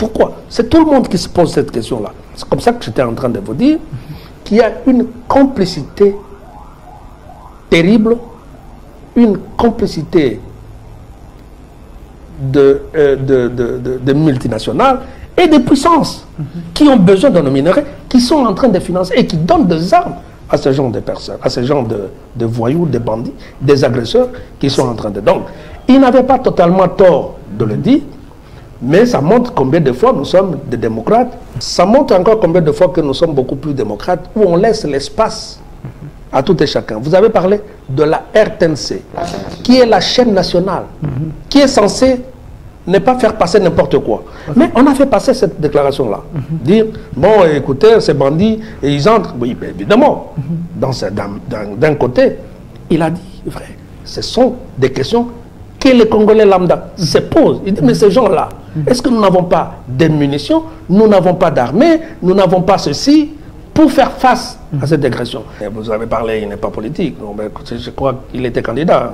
Pourquoi? C'est tout le monde qui se pose cette question-là. C'est comme ça que j'étais en train de vous dire qu'il y a une complicité terrible, une complicité de multinationales et de puissances qui ont besoin de nos minerais, qui sont en train de financer et qui donnent des armes à ce genre de personnes, à ce genre de voyous, de bandits, des agresseurs qui sont en train de... Donc, ils n'avaient pas totalement tort de le dire, mais ça montre combien de fois nous sommes des démocrates. Ça montre encore combien de fois que nous sommes beaucoup plus démocrates, où on laisse l'espace à tout et chacun. Vous avez parlé de la RTNC, qui est la chaîne nationale, qui est censée ne pas faire passer n'importe quoi. Mais on a fait passer cette déclaration-là. Dire, bon, écoutez, ces bandits, et ils entrent. Oui, bien évidemment. D'un côté, il a dit, vrai, ce sont des questions que les Congolais lambda se posent. Il dit, mais ces gens-là, est-ce que nous n'avons pas de munitions, nous n'avons pas d'armée, nous n'avons pas ceci pour faire face à cette agression? Et vous avez parlé, il n'est pas politique. Non, mais je crois qu'il était candidat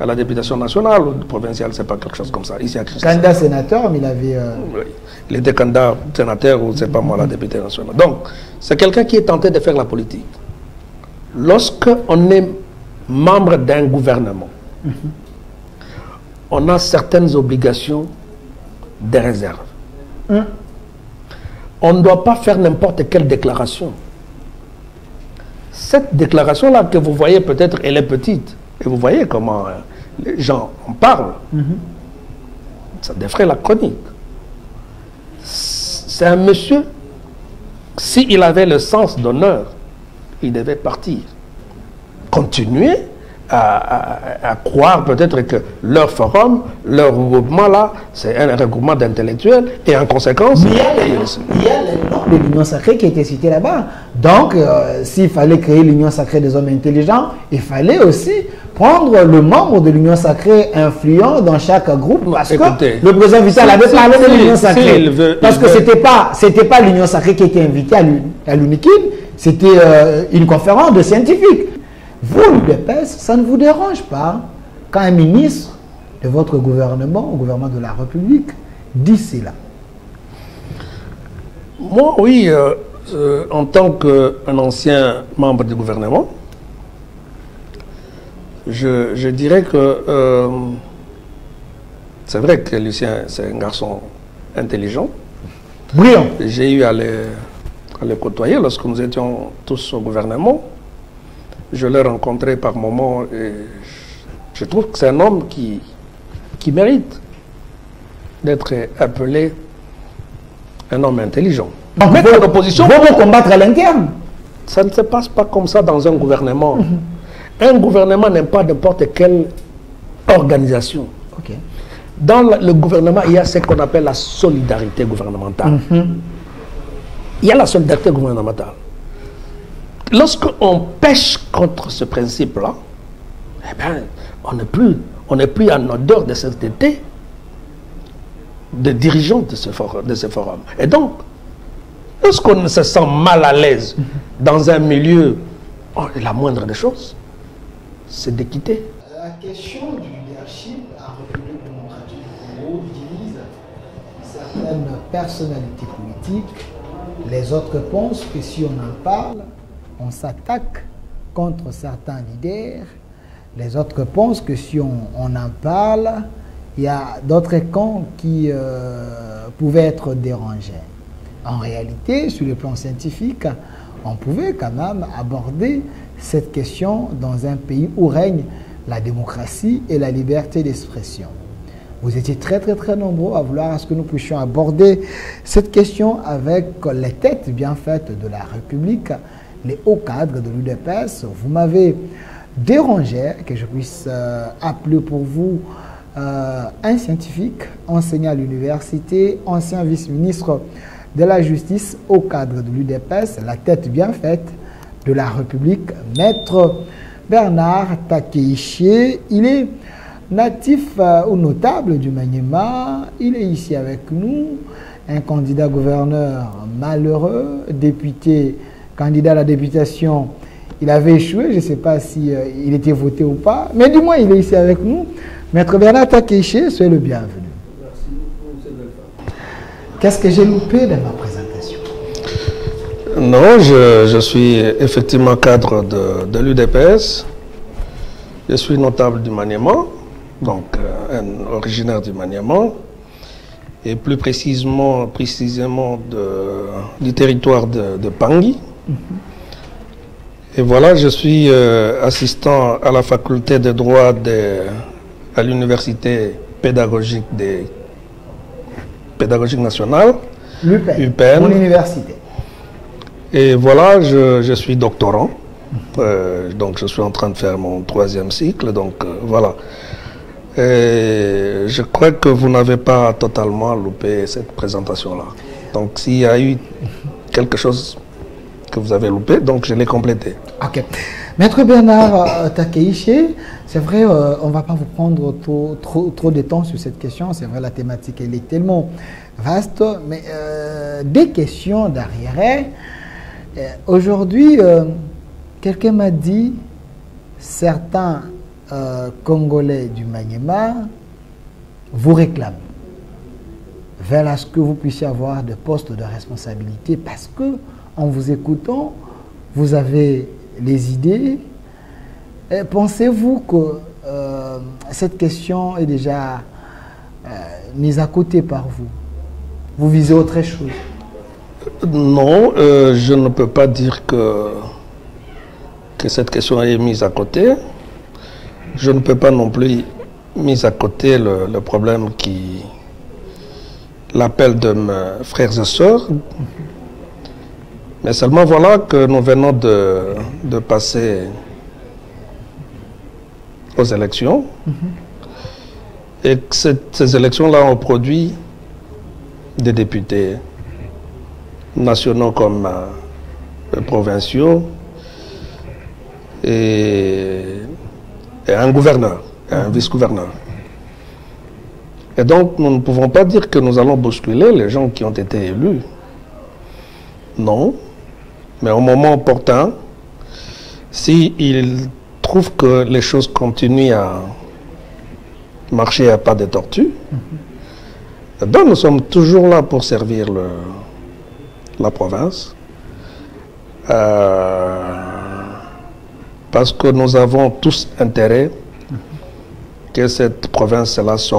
à la députation nationale ou provinciale, c'est pas quelque chose comme ça. Ici, candidat sénateur, mais il avait... Oui. Il était candidat sénateur ou c'est pas moi la députée nationale. Donc, c'est quelqu'un qui est tenté de faire la politique. Lorsqu'on est membre d'un gouvernement, on a certaines obligations de réserve. On ne doit pas faire n'importe quelle déclaration. Cette déclaration-là que vous voyez, peut-être, elle est petite. Et vous voyez comment les gens en parlent. Ça défraie la chronique. C'est un monsieur, s'il avait le sens d'honneur, il devait partir. Continuer à croire peut-être que leur forum, leur regroupement là, c'est un regroupement d'intellectuels et en conséquence... Mais il y a le nom de l'Union sacrée qui a été cité là-bas. Donc, s'il fallait créer l'Union sacrée des hommes intelligents, il fallait aussi prendre le membre de l'Union sacrée influent dans chaque groupe. Parce que le président Vital avait parlé de l'Union sacrée. Parce que c'était pas l'Union sacrée qui était invitée à l'UNIKID, c'était une conférence de scientifiques. Vous, l'UDPS, ça ne vous dérange pas quand un ministre de votre gouvernement, au gouvernement de la République, dit cela? Moi, oui, en tant qu'un ancien membre du gouvernement, je dirais que c'est vrai que Lucien, c'est un garçon intelligent. Brillant. J'ai eu à le côtoyer lorsque nous étions tous au gouvernement. Je l'ai rencontré par moments et je trouve que c'est un homme qui mérite d'être appelé un homme intelligent. Donc, mais l'opposition, vous combattre à l'interne. Ça ne se passe pas comme ça dans un gouvernement. Un gouvernement n'est pas n'importe quelle organisation. Dans le gouvernement, il y a ce qu'on appelle la solidarité gouvernementale. Il y a la solidarité gouvernementale. Lorsqu'on pêche contre ce principe-là, eh bien, on n'est plus en odeur de sainteté de dirigeants de ce forum. Et donc, lorsqu'on se sent mal à l'aise dans un milieu, la moindre des choses, c'est de quitter. La question du leadership en République démocratique du Congo divise certaines personnalités politiques. Les autres pensent que si on en parle, on s'attaque contre certains leaders. Les autres pensent que si on en parle, il y a d'autres camps qui pouvaient être dérangés. En réalité, sur le plan scientifique, on pouvait quand même aborder cette question dans un pays où règne la démocratie et la liberté d'expression. Vous étiez très nombreux à vouloir à ce que nous puissions aborder cette question avec les têtes bien faites de la République, les hauts cadres de l'UDPS. Vous m'avez dérangé que je puisse appeler pour vous un scientifique, enseignant à l'université, ancien vice-ministre de la Justice, haut cadre de l'UDPS, la tête bien faite de la République, Maître Bernard Takeiché. Il est natif ou notable du Maniema. Il est ici avec nous, un candidat gouverneur malheureux, député, candidat à la députation. Il avait échoué, je ne sais pas si il était voté ou pas, mais du moins il est ici avec nous. Maître Bernard Takeiché, soyez le bienvenu. Merci beaucoup, M. Delphin. Qu'est-ce que j'ai loupé dans ma présentation? Non, je suis effectivement cadre de l'UDPS. Je suis notable du Maniema, donc originaire du Maniema, et plus précisément du territoire de Pangui. Et voilà, je suis assistant à la faculté de droit à l'université pédagogique nationale, l'UPN, mon université. Et voilà, je suis doctorant, donc je suis en train de faire mon 3e cycle, donc voilà. Et je crois que vous n'avez pas totalement loupé cette présentation-là. Donc s'il y a eu quelque chose que vous avez loupé, donc je l'ai complété. Ok. Maître Bernard Takeiché, c'est vrai, on ne va pas vous prendre trop de temps sur cette question. C'est vrai, la thématique, elle est tellement vaste. Mais des questions d'arrière. Aujourd'hui, quelqu'un m'a dit, certains Congolais du Maniema vous réclament vers à ce que vous puissiez avoir des postes de responsabilité parce que, en vous écoutant, vous avez les idées. Pensez-vous que cette question est déjà mise à côté par vous? Vous visez autre chose? Non, je ne peux pas dire que cette question est mise à côté. Je ne peux pas non plus mise à côté le problème l'appel de mes frères et sœurs. Mais seulement voilà que nous venons de passer aux élections. Et que ces élections-là ont produit des députés nationaux comme provinciaux et un gouverneur, et un vice-gouverneur. Et donc nous ne pouvons pas dire que nous allons bousculer les gens qui ont été élus. Non. Mais au moment opportun, s'ils trouvent que les choses continuent à marcher à pas de tortue, ben nous sommes toujours là pour servir la province. Parce que nous avons tous intérêt que cette province-là se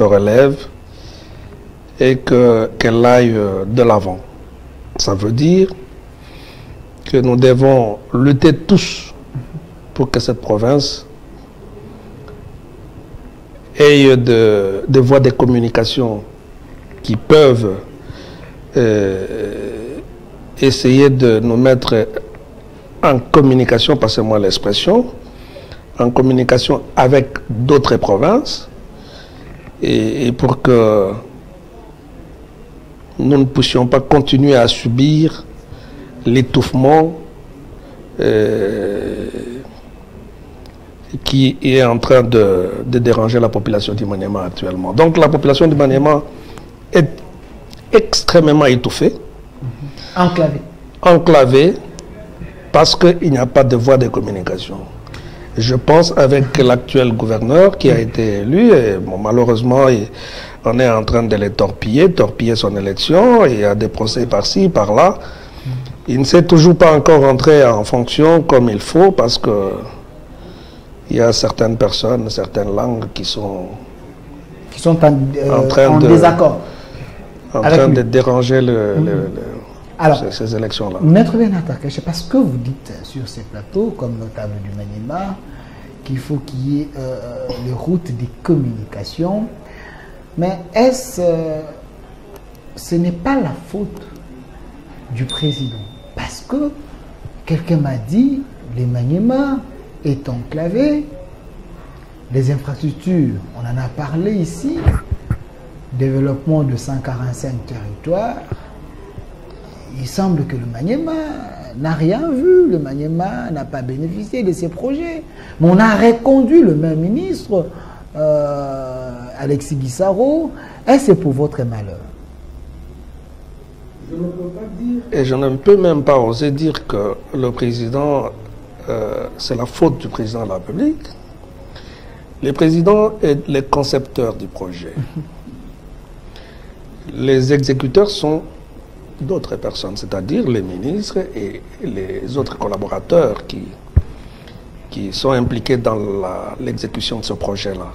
relève. Et qu'elle aille de l'avant. Ça veut dire que nous devons lutter tous pour que cette province ait des voies de communication qui peuvent essayer de nous mettre en communication, passez-moi l'expression, en communication avec d'autres provinces, et pour que nous ne puissions pas continuer à subir l'étouffement qui est en train de déranger la population du Maniema actuellement. Donc la population du Maniema est extrêmement étouffée. Enclavée parce qu'il n'y a pas de voie de communication. Je pense avec l'actuel gouverneur qui a été élu, et bon, malheureusement on est en train de le torpiller son élection, et il y a des procès par-ci, par-là. Il ne s'est toujours pas encore entré en fonction comme il faut parce que il y a certaines personnes, certaines langues qui sont en désaccord. En train de déranger ces élections-là. Maître Bernard Takeiché, parce que vous dites sur ces plateaux, comme notable du Maniema, qu'il faut qu'il y ait les routes de communication, mais ce n'est pas la faute du président? Parce que quelqu'un m'a dit, le Maniema est enclavé, les infrastructures, on en a parlé ici, développement de 145 territoires. Il semble que le Maniema n'a rien vu, le Maniema n'a pas bénéficié de ces projets. Mais on a reconduit le même ministre, Alexis Guissaro, et c'est pour votre malheur. Je ne peux pas dire, et je ne peux même pas oser dire que le président, c'est la faute du président de la République. Le président est le concepteur du projet. Les exécuteurs sont d'autres personnes, c'est-à-dire les ministres et les autres collaborateurs qui sont impliqués dans l'exécution de ce projet-là.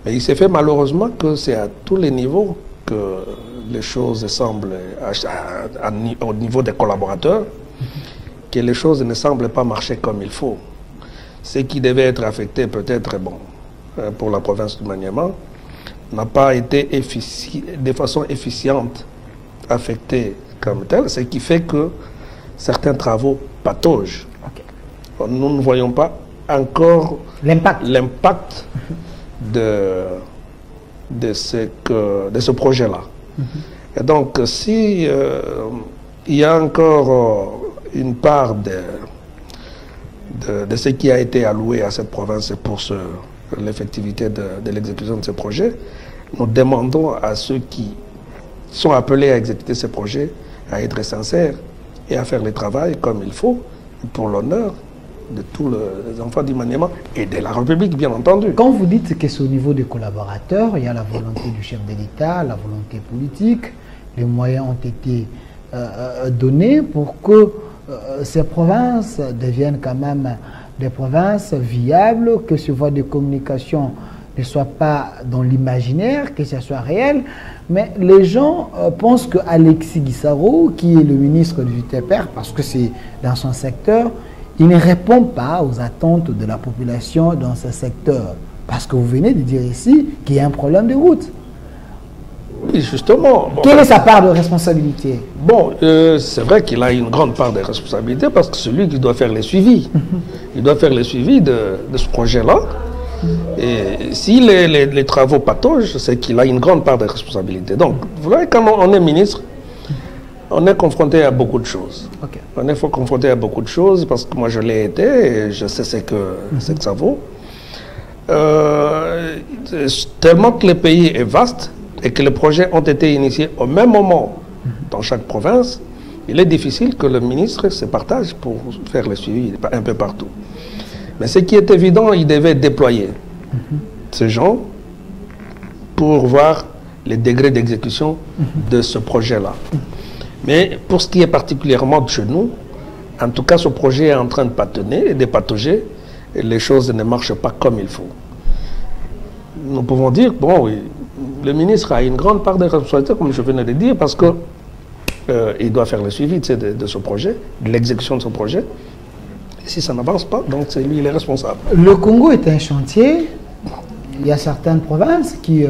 Mais il s'est fait malheureusement que c'est à tous les niveaux que les choses semblent, au niveau des collaborateurs, que les choses ne semblent pas marcher comme il faut. Ce qui devait être affecté peut-être, bon, pour la province du Maniema, n'a pas été de façon efficiente affecté comme tel, ce qui fait que certains travaux pataugent. Okay. Nous ne voyons pas encore l'impact de ce projet-là. Et donc, si il y a encore une part de ce qui a été alloué à cette province pour l'effectivité de l'exécution de ce projet, nous demandons à ceux qui sont appelés à exécuter ces projets à être sincères et à faire le travail comme il faut pour l'honneur de tous les enfants du Maniema et de la République, bien entendu. Quand vous dites que c'est au niveau des collaborateurs, il y a la volonté du chef de l'État, la volonté politique, les moyens ont été donnés pour que ces provinces deviennent quand même des provinces viables, que ce voie de communication ne soit pas dans l'imaginaire, que ce soit réel. Mais les gens pensent que Alexis Guissaro, qui est le ministre du UTPR, parce que c'est dans son secteur, il ne répond pas aux attentes de la population dans ce secteur. Parce que vous venez de dire ici qu'il y a un problème de route. Oui, justement. Bon, quelle est sa part de responsabilité? Bon, c'est vrai qu'il a une grande part de responsabilité parce que c'est lui qui doit faire les suivis. Il doit faire les suivis de ce projet-là. Et si les travaux pataugent, c'est qu'il a une grande part de responsabilité. Donc, vous voyez, quand on est ministre, on est confronté à beaucoup de choses. Okay. On est confronté à beaucoup de choses parce que moi je l'ai été et je sais ce que ça vaut. Tellement que le pays est vaste et que les projets ont été initiés au même moment dans chaque province, il est difficile que le ministre se partage pour faire le suivi un peu partout. Mais ce qui est évident, il devait déployer ces gens pour voir les degrés d'exécution de ce projet-là. Mais pour ce qui est particulièrement de chez nous, en tout cas, ce projet est en train de patauger et de patauger, et les choses ne marchent pas comme il faut. Nous pouvons dire, bon, oui, le ministre a une grande part de responsabilité, comme je venais de dire, parce que il doit faire le suivi de ce projet, de l'exécution de ce projet. Et si ça n'avance pas, donc c'est lui, il est responsable. Le Congo est un chantier. Il y a certaines provinces qui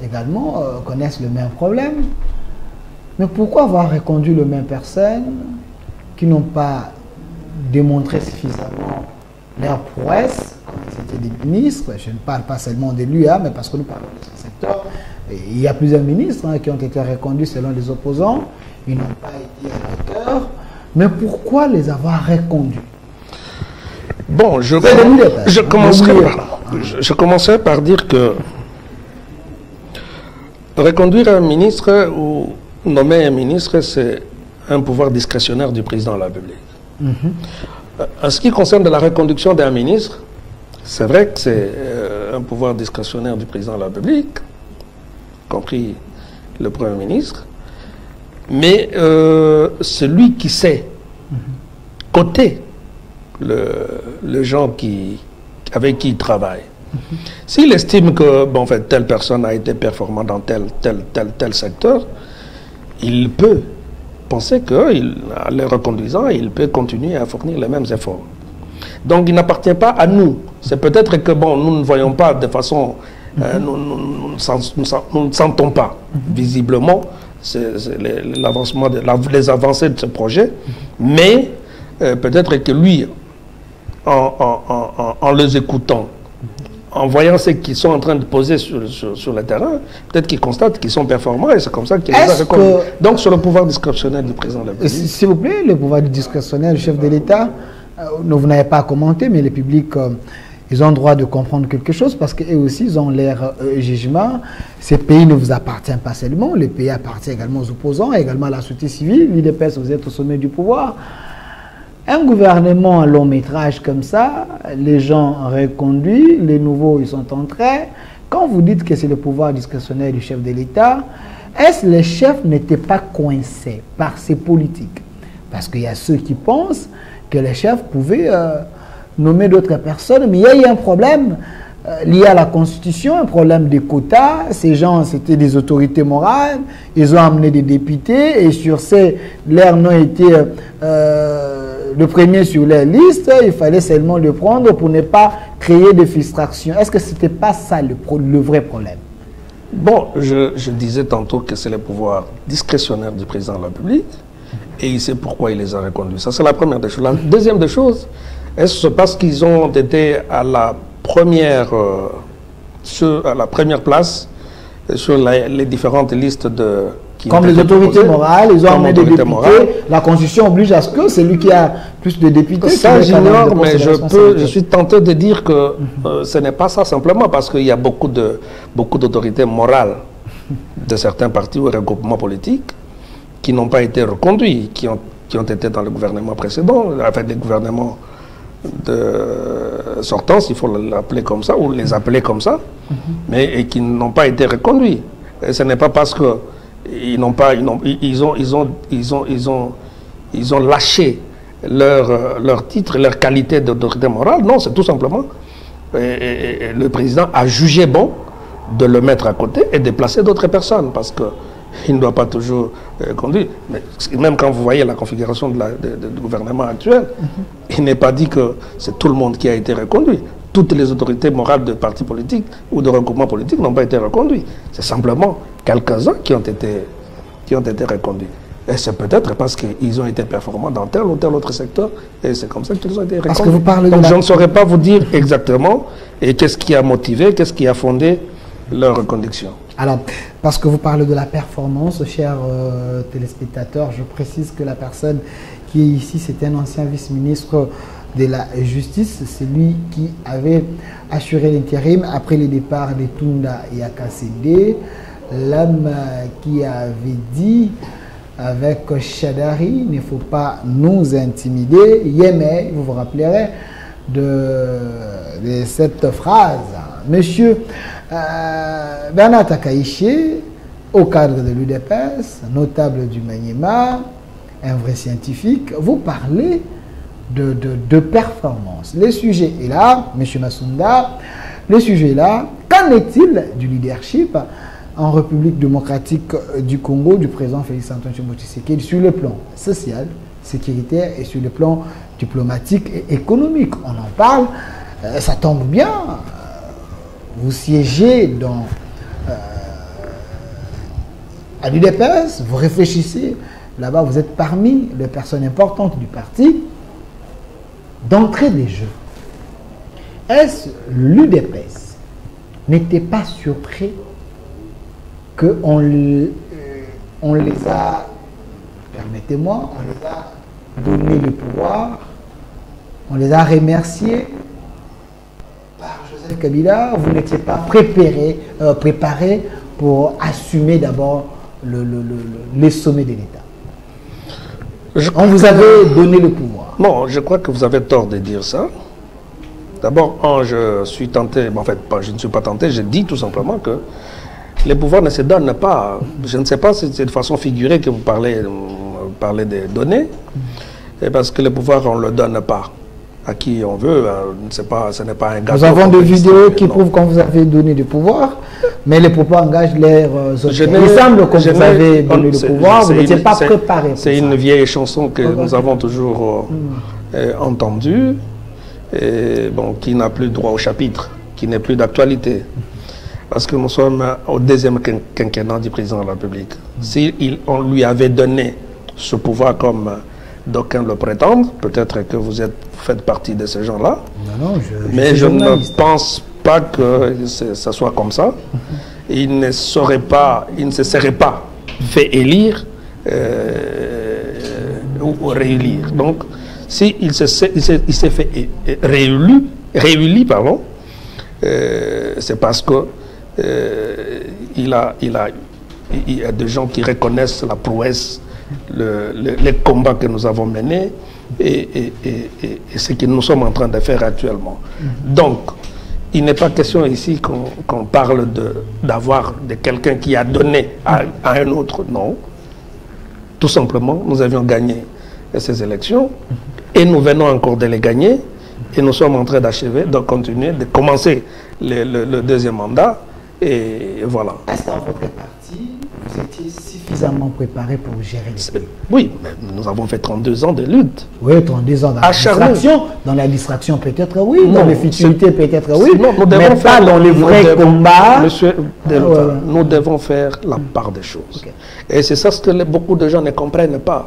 également connaissent le même problème. Mais pourquoi avoir reconduit les mêmes personnes qui n'ont pas démontré suffisamment leur prouesse, comme c'était des ministres? Je ne parle pas seulement de l'UA, mais parce que nous parlons de ce secteur. Et il y a plusieurs ministres qui ont été reconduits selon les opposants. Ils n'ont pas été à la hauteur. Mais pourquoi les avoir reconduits? Bon, je commencerai par dire que reconduire un ministre ou nommer un ministre, c'est un pouvoir discrétionnaire du président de la République. En ce qui concerne la reconduction d'un ministre, c'est vrai que c'est un pouvoir discrétionnaire du président de la République, compris le Premier ministre, mais celui qui sait coter les gens avec qui il travaille. S'il estime que bon, en fait, telle personne a été performante dans tel secteur, il peut penser qu'en les reconduisant, il peut continuer à fournir les mêmes efforts. Donc il n'appartient pas à nous. C'est peut-être que bon, nous ne voyons pas de façon... nous ne sentons pas visiblement l'avancement, les avancées de ce projet, mais peut-être que lui, en les écoutant, en voyant ce qu'ils sont en train de poser sur le terrain, peut-être qu'ils constatent qu'ils sont performants et c'est comme ça qu'ils les ont reconnus. Donc sur le pouvoir discrétionnaire du président de la République. S'il vous plaît, le pouvoir discrétionnaire du chef de l'État, vous n'avez pas commenté, mais le public, ils ont le droit de comprendre quelque chose parce qu'eux aussi, ils ont leur jugement. Ces pays ne vous appartiennent pas seulement, le pays appartient également aux opposants, également à la société civile. L'IDPS, vous êtes au sommet du pouvoir. Un gouvernement à long métrage comme ça, les gens reconduits, les nouveaux ils sont entrés. Quand vous dites que c'est le pouvoir discrétionnaire du chef de l'État, est-ce que les chefs n'étaient pas coincés par ces politiques? Parce qu'il y a ceux qui pensent que les chefs pouvaient nommer d'autres personnes, mais il y a eu un problème lié à la Constitution, un problème de quotas. Ces gens, c'était des autorités morales, ils ont amené des députés, et sur ces, leur nom était le premier sur leur liste, il fallait seulement le prendre pour ne pas créer de frustration. Est-ce que ce n'était pas ça le vrai problème? Bon, je disais tantôt que c'est le pouvoir discrétionnaire du président de la République, et il sait pourquoi il les a reconduits. Ça, c'est la première des choses. La deuxième des choses, est-ce que c'est parce qu'ils ont été à la première place sur les différentes listes de... Comme les autorités morales, ils ont amené des députés. La Constitution oblige à ce que celui qui a plus de députés... Ça, j'ignore, mais je suis tenté de dire que ce n'est pas ça simplement, parce qu'il y a beaucoup d'autorités morales de certains partis ou regroupements politiques qui n'ont pas été reconduits, qui ont été dans le gouvernement précédent, avec des gouvernements de sortance, il faut l'appeler comme ça, ou les appeler comme ça, mais et qui n'ont pas été reconduits. Et ce n'est pas parce que ils ont lâché leur titre, leur qualité d'autorité morale. Non, c'est tout simplement le président a jugé bon de le mettre à côté et de placer d'autres personnes, parce que il ne doit pas toujours conduire. Mais même quand vous voyez la configuration du gouvernement actuel, il n'est pas dit que c'est tout le monde qui a été reconduit. Toutes les autorités morales de partis politiques ou de regroupements politiques n'ont pas été reconduits. C'est simplement quelques-uns qui ont été reconduits. Et c'est peut-être parce qu'ils ont été performants dans tel ou tel autre secteur, et c'est comme ça qu'ils ont été reconduits. Parce que vous parlez donc je ne saurais pas vous dire exactement qu'est-ce qui a motivé, qu'est-ce qui a fondé leur reconduction. Alors, parce que vous parlez de la performance, chers téléspectateurs, je précise que la personne qui est ici, c'est un ancien vice-ministre de la Justice. C'est lui qui avait assuré l'intérim après le départ de Tunda Yakasede, l'homme qui avait dit avec Chadari, il ne faut pas nous intimider. Yémé, vous vous rappellerez de cette phrase. Monsieur Bernard Takaiché, au cadre de l'UDPS, notable du Maniema, un vrai scientifique, vous parlez de performance. Le sujet est là, M. Massounda, le sujet est là. Qu'en est-il du leadership en République démocratique du Congo du président Félix-Antoine Tshisekedi sur le plan social, sécuritaire et sur le plan diplomatique et économique? On en parle, ça tombe bien. Vous siégez à l'UDPS, vous réfléchissez, là-bas vous êtes parmi les personnes importantes du parti. D'entrée des jeux, est-ce l'UDPS n'était pas surpris qu'on les a, permettez-moi, on les a donné le pouvoir, on les a remerciés par Joseph Kabila? Vous n'étiez pas préparé pour assumer d'abord les sommets de l'État. On vous avait donné le pouvoir. Non, je crois que vous avez tort de dire ça. D'abord, je suis tenté, en fait, je ne suis pas tenté, je dis tout simplement que les pouvoirs ne se donnent pas. Je ne sais pas si c'est de façon figurée que vous parlez des données, et parce que les pouvoirs, on ne le donne pas à qui on veut. Ce n'est pas un gâteau. Nous avons des vidéos qui prouvent qu'on vous avez donné du pouvoir, mais les propos engagent l'air. Il semble que vous avez donné le pouvoir, vous n'étiez pas préparé. C'est une vieille chanson que nous avons toujours entendue, et bon, qui n'a plus droit au chapitre, qui n'est plus d'actualité. Parce que nous sommes au deuxième quinquennat du président de la République. Si on lui avait donné ce pouvoir comme d'aucuns le prétendent, peut-être que vous faites partie de ces gens-là. Non, mais je ne pense pas que ça soit comme ça. Il ne se serait pas fait élire ou réélire. Donc, s'il s'est fait réélu, pardon, c'est parce que il y a des gens qui reconnaissent la prouesse, les combats que nous avons menés et ce que nous sommes en train de faire actuellement. Donc, il n'est pas question ici qu'on parle d'avoir de quelqu'un qui a donné à un autre. Non. Tout simplement, nous avions gagné ces élections et nous venons encore de les gagner et nous sommes en train d'achever, de continuer, de commencer le deuxième mandat et voilà. Est-ce que dans votre parti, vous étiez suffisamment préparé pour gérer les pays? Oui, mais nous avons fait 32 ans de lutte. Oui, 32 ans dans la distraction. Dans la distraction, peut-être oui. Non, dans les futilités, peut-être oui. Non, nous mais pas dans les vrais combats. Monsieur, nous devons faire la part des choses. Okay. Et c'est ça ce que beaucoup de gens ne comprennent pas.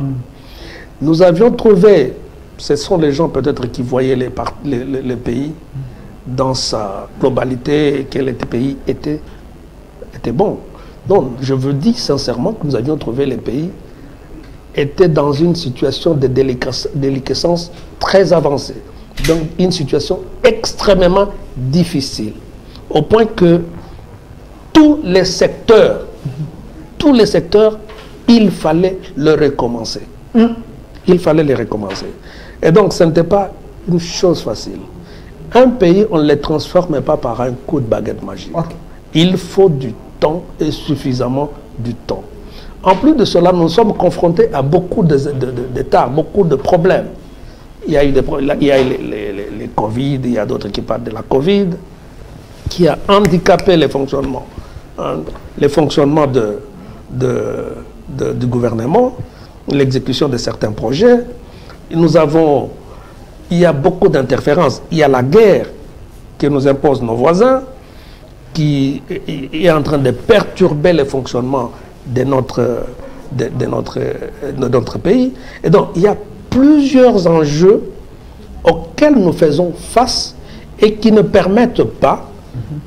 Nous avions trouvé, ce sont les gens peut-être qui voyaient les pays dans sa globalité, et que les pays étaient bons. Donc, je vous dis sincèrement que nous avions trouvé les pays étaient dans une situation de déliquescence très avancée. Donc, une situation extrêmement difficile. Au point que tous les secteurs, il fallait le recommencer. Il fallait les recommencer. Et donc, ce n'était pas une chose facile. Un pays, on ne le transforme pas par un coup de baguette magique. Okay. Il faut du temps et suffisamment du temps. En plus de cela, nous sommes confrontés à beaucoup d'états, beaucoup de problèmes. Il y a eu les Covid, il y a d'autres qui parlent de la Covid, qui a handicapé les fonctionnements du gouvernement, l'exécution de certains projets. Il y a beaucoup d'interférences. Il y a la guerre que nous imposent nos voisins, qui est en train de perturber le fonctionnement de notre pays. Et donc, il y a plusieurs enjeux auxquels nous faisons face et qui ne permettent pas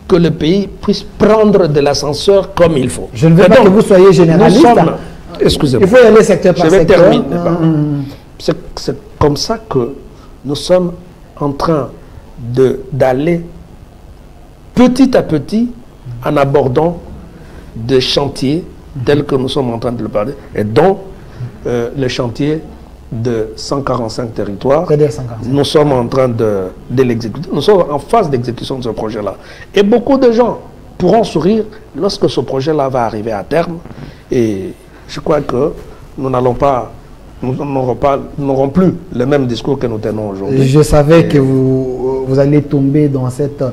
que le pays puisse prendre de l'ascenseur comme il faut. Je ne veux pas que vous soyez généraliste. Excusez-moi. Il faut y aller secteur par secteur. Je vais terminer. C'est comme ça que nous sommes en train d'aller petit à petit en abordant des chantiers tels que nous sommes en train de le parler, et dont le chantier de 145 territoires. Nous sommes en train de l'exécuter. Nous sommes en phase d'exécution de ce projet-là. Et beaucoup de gens pourront sourire lorsque ce projet-là va arriver à terme. Et je crois que nous n'allons pas, nous n'aurons plus le même discours que nous tenons aujourd'hui. Je savais que vous allez tomber dans cette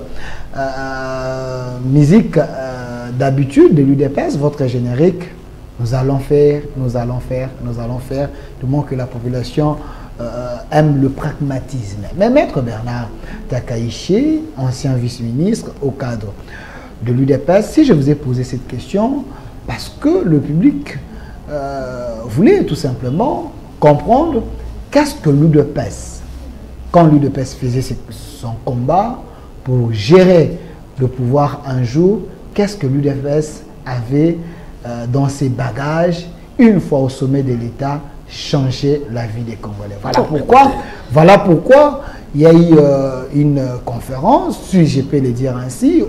musique d'habitude de l'UDPS, votre générique. Nous allons faire, nous allons faire, nous allons faire, du moins que la population aime le pragmatisme. Mais Maître Bernard Takaïché, ancien vice-ministre au cadre de l'UDPS, si je vous ai posé cette question, parce que le public voulait tout simplement comprendre qu'est-ce que l'UDPS, quand l'UDPS faisait son combat pour gérer le pouvoir un jour, qu'est-ce que l'UDPS avait dans ses bagages, une fois au sommet de l'État, changer la vie des Congolais. Voilà pourquoi il y a eu une conférence, si je peux le dire ainsi,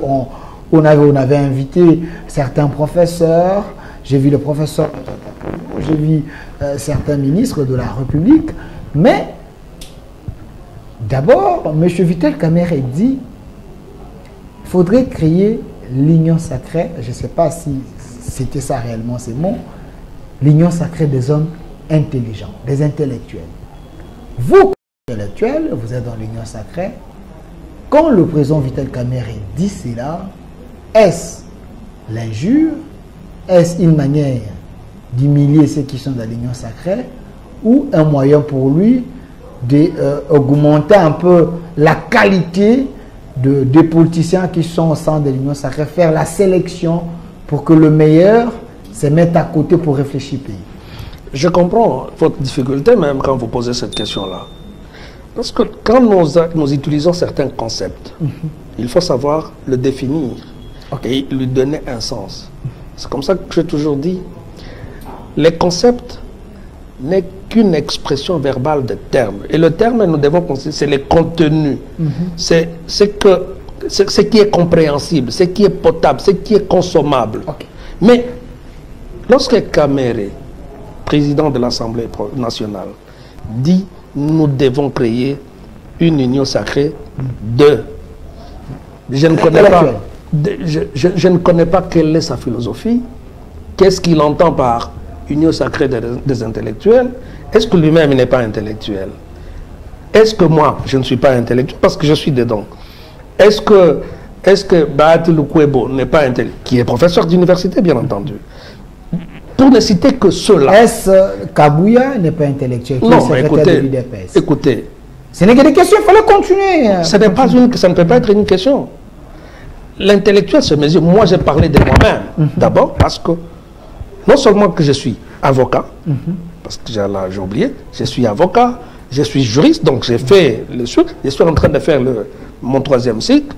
on avait invité certains professeurs, j'ai vu le professeur, j'ai vu certains ministres de la République, mais d'abord, M. Vital Kamerhe dit qu'il faudrait créer l'union sacrée, je ne sais pas si c'était ça réellement ces mots, l'union sacrée des hommes intelligents, des intellectuels. Vous, intellectuels, vous êtes dans l'union sacrée. Quand le président Vital Kamerhe dit cela, est-ce l'injure? Est-ce une manière d'humilier ceux qui sont dans l'union sacrée ou un moyen pour lui d'augmenter un peu la qualité des politiciens qui sont au sein de l'union sacrée, faire la sélection pour que le meilleur se mette à côté pour réfléchir pays? Je comprends votre difficulté même quand vous posez cette question-là. Parce que quand nous utilisons certains concepts, il faut savoir le définir et lui donner un sens. C'est comme ça que j'ai toujours dit, les concepts n'est qu'une expression verbale de termes. Et le terme, nous devons considérer, c'est le contenu. C'est ce qui est compréhensible, ce qui est potable, ce qui est consommable. Mais lorsque Kamerhe, président de l'Assemblée nationale, dit nous devons créer une union sacrée de je ne connais pas quelle est sa philosophie, qu'est-ce qu'il entend par union sacrée des intellectuels. Est-ce que lui-même n'est pas intellectuel? Est-ce que moi, je ne suis pas intellectuel parce que je suis dedans? Est-ce que Bahati Lukwebo n'est pas intellectuel, qui est professeur d'université, bien entendu? Pour ne citer que ceux-là. Est-ce Kabouya n'est pas intellectuel? Non, écoutez. Ce n'est que des questions, il fallait continuer. Ça ne peut pas être une question. L'intellectuel se mesure. Moi, j'ai parlé de moi-même. D'abord parce que, non seulement que je suis avocat, parce que j'ai oublié, je suis avocat, je suis juriste, donc j'ai fait le truc, je suis en train de faire mon 3e cycle.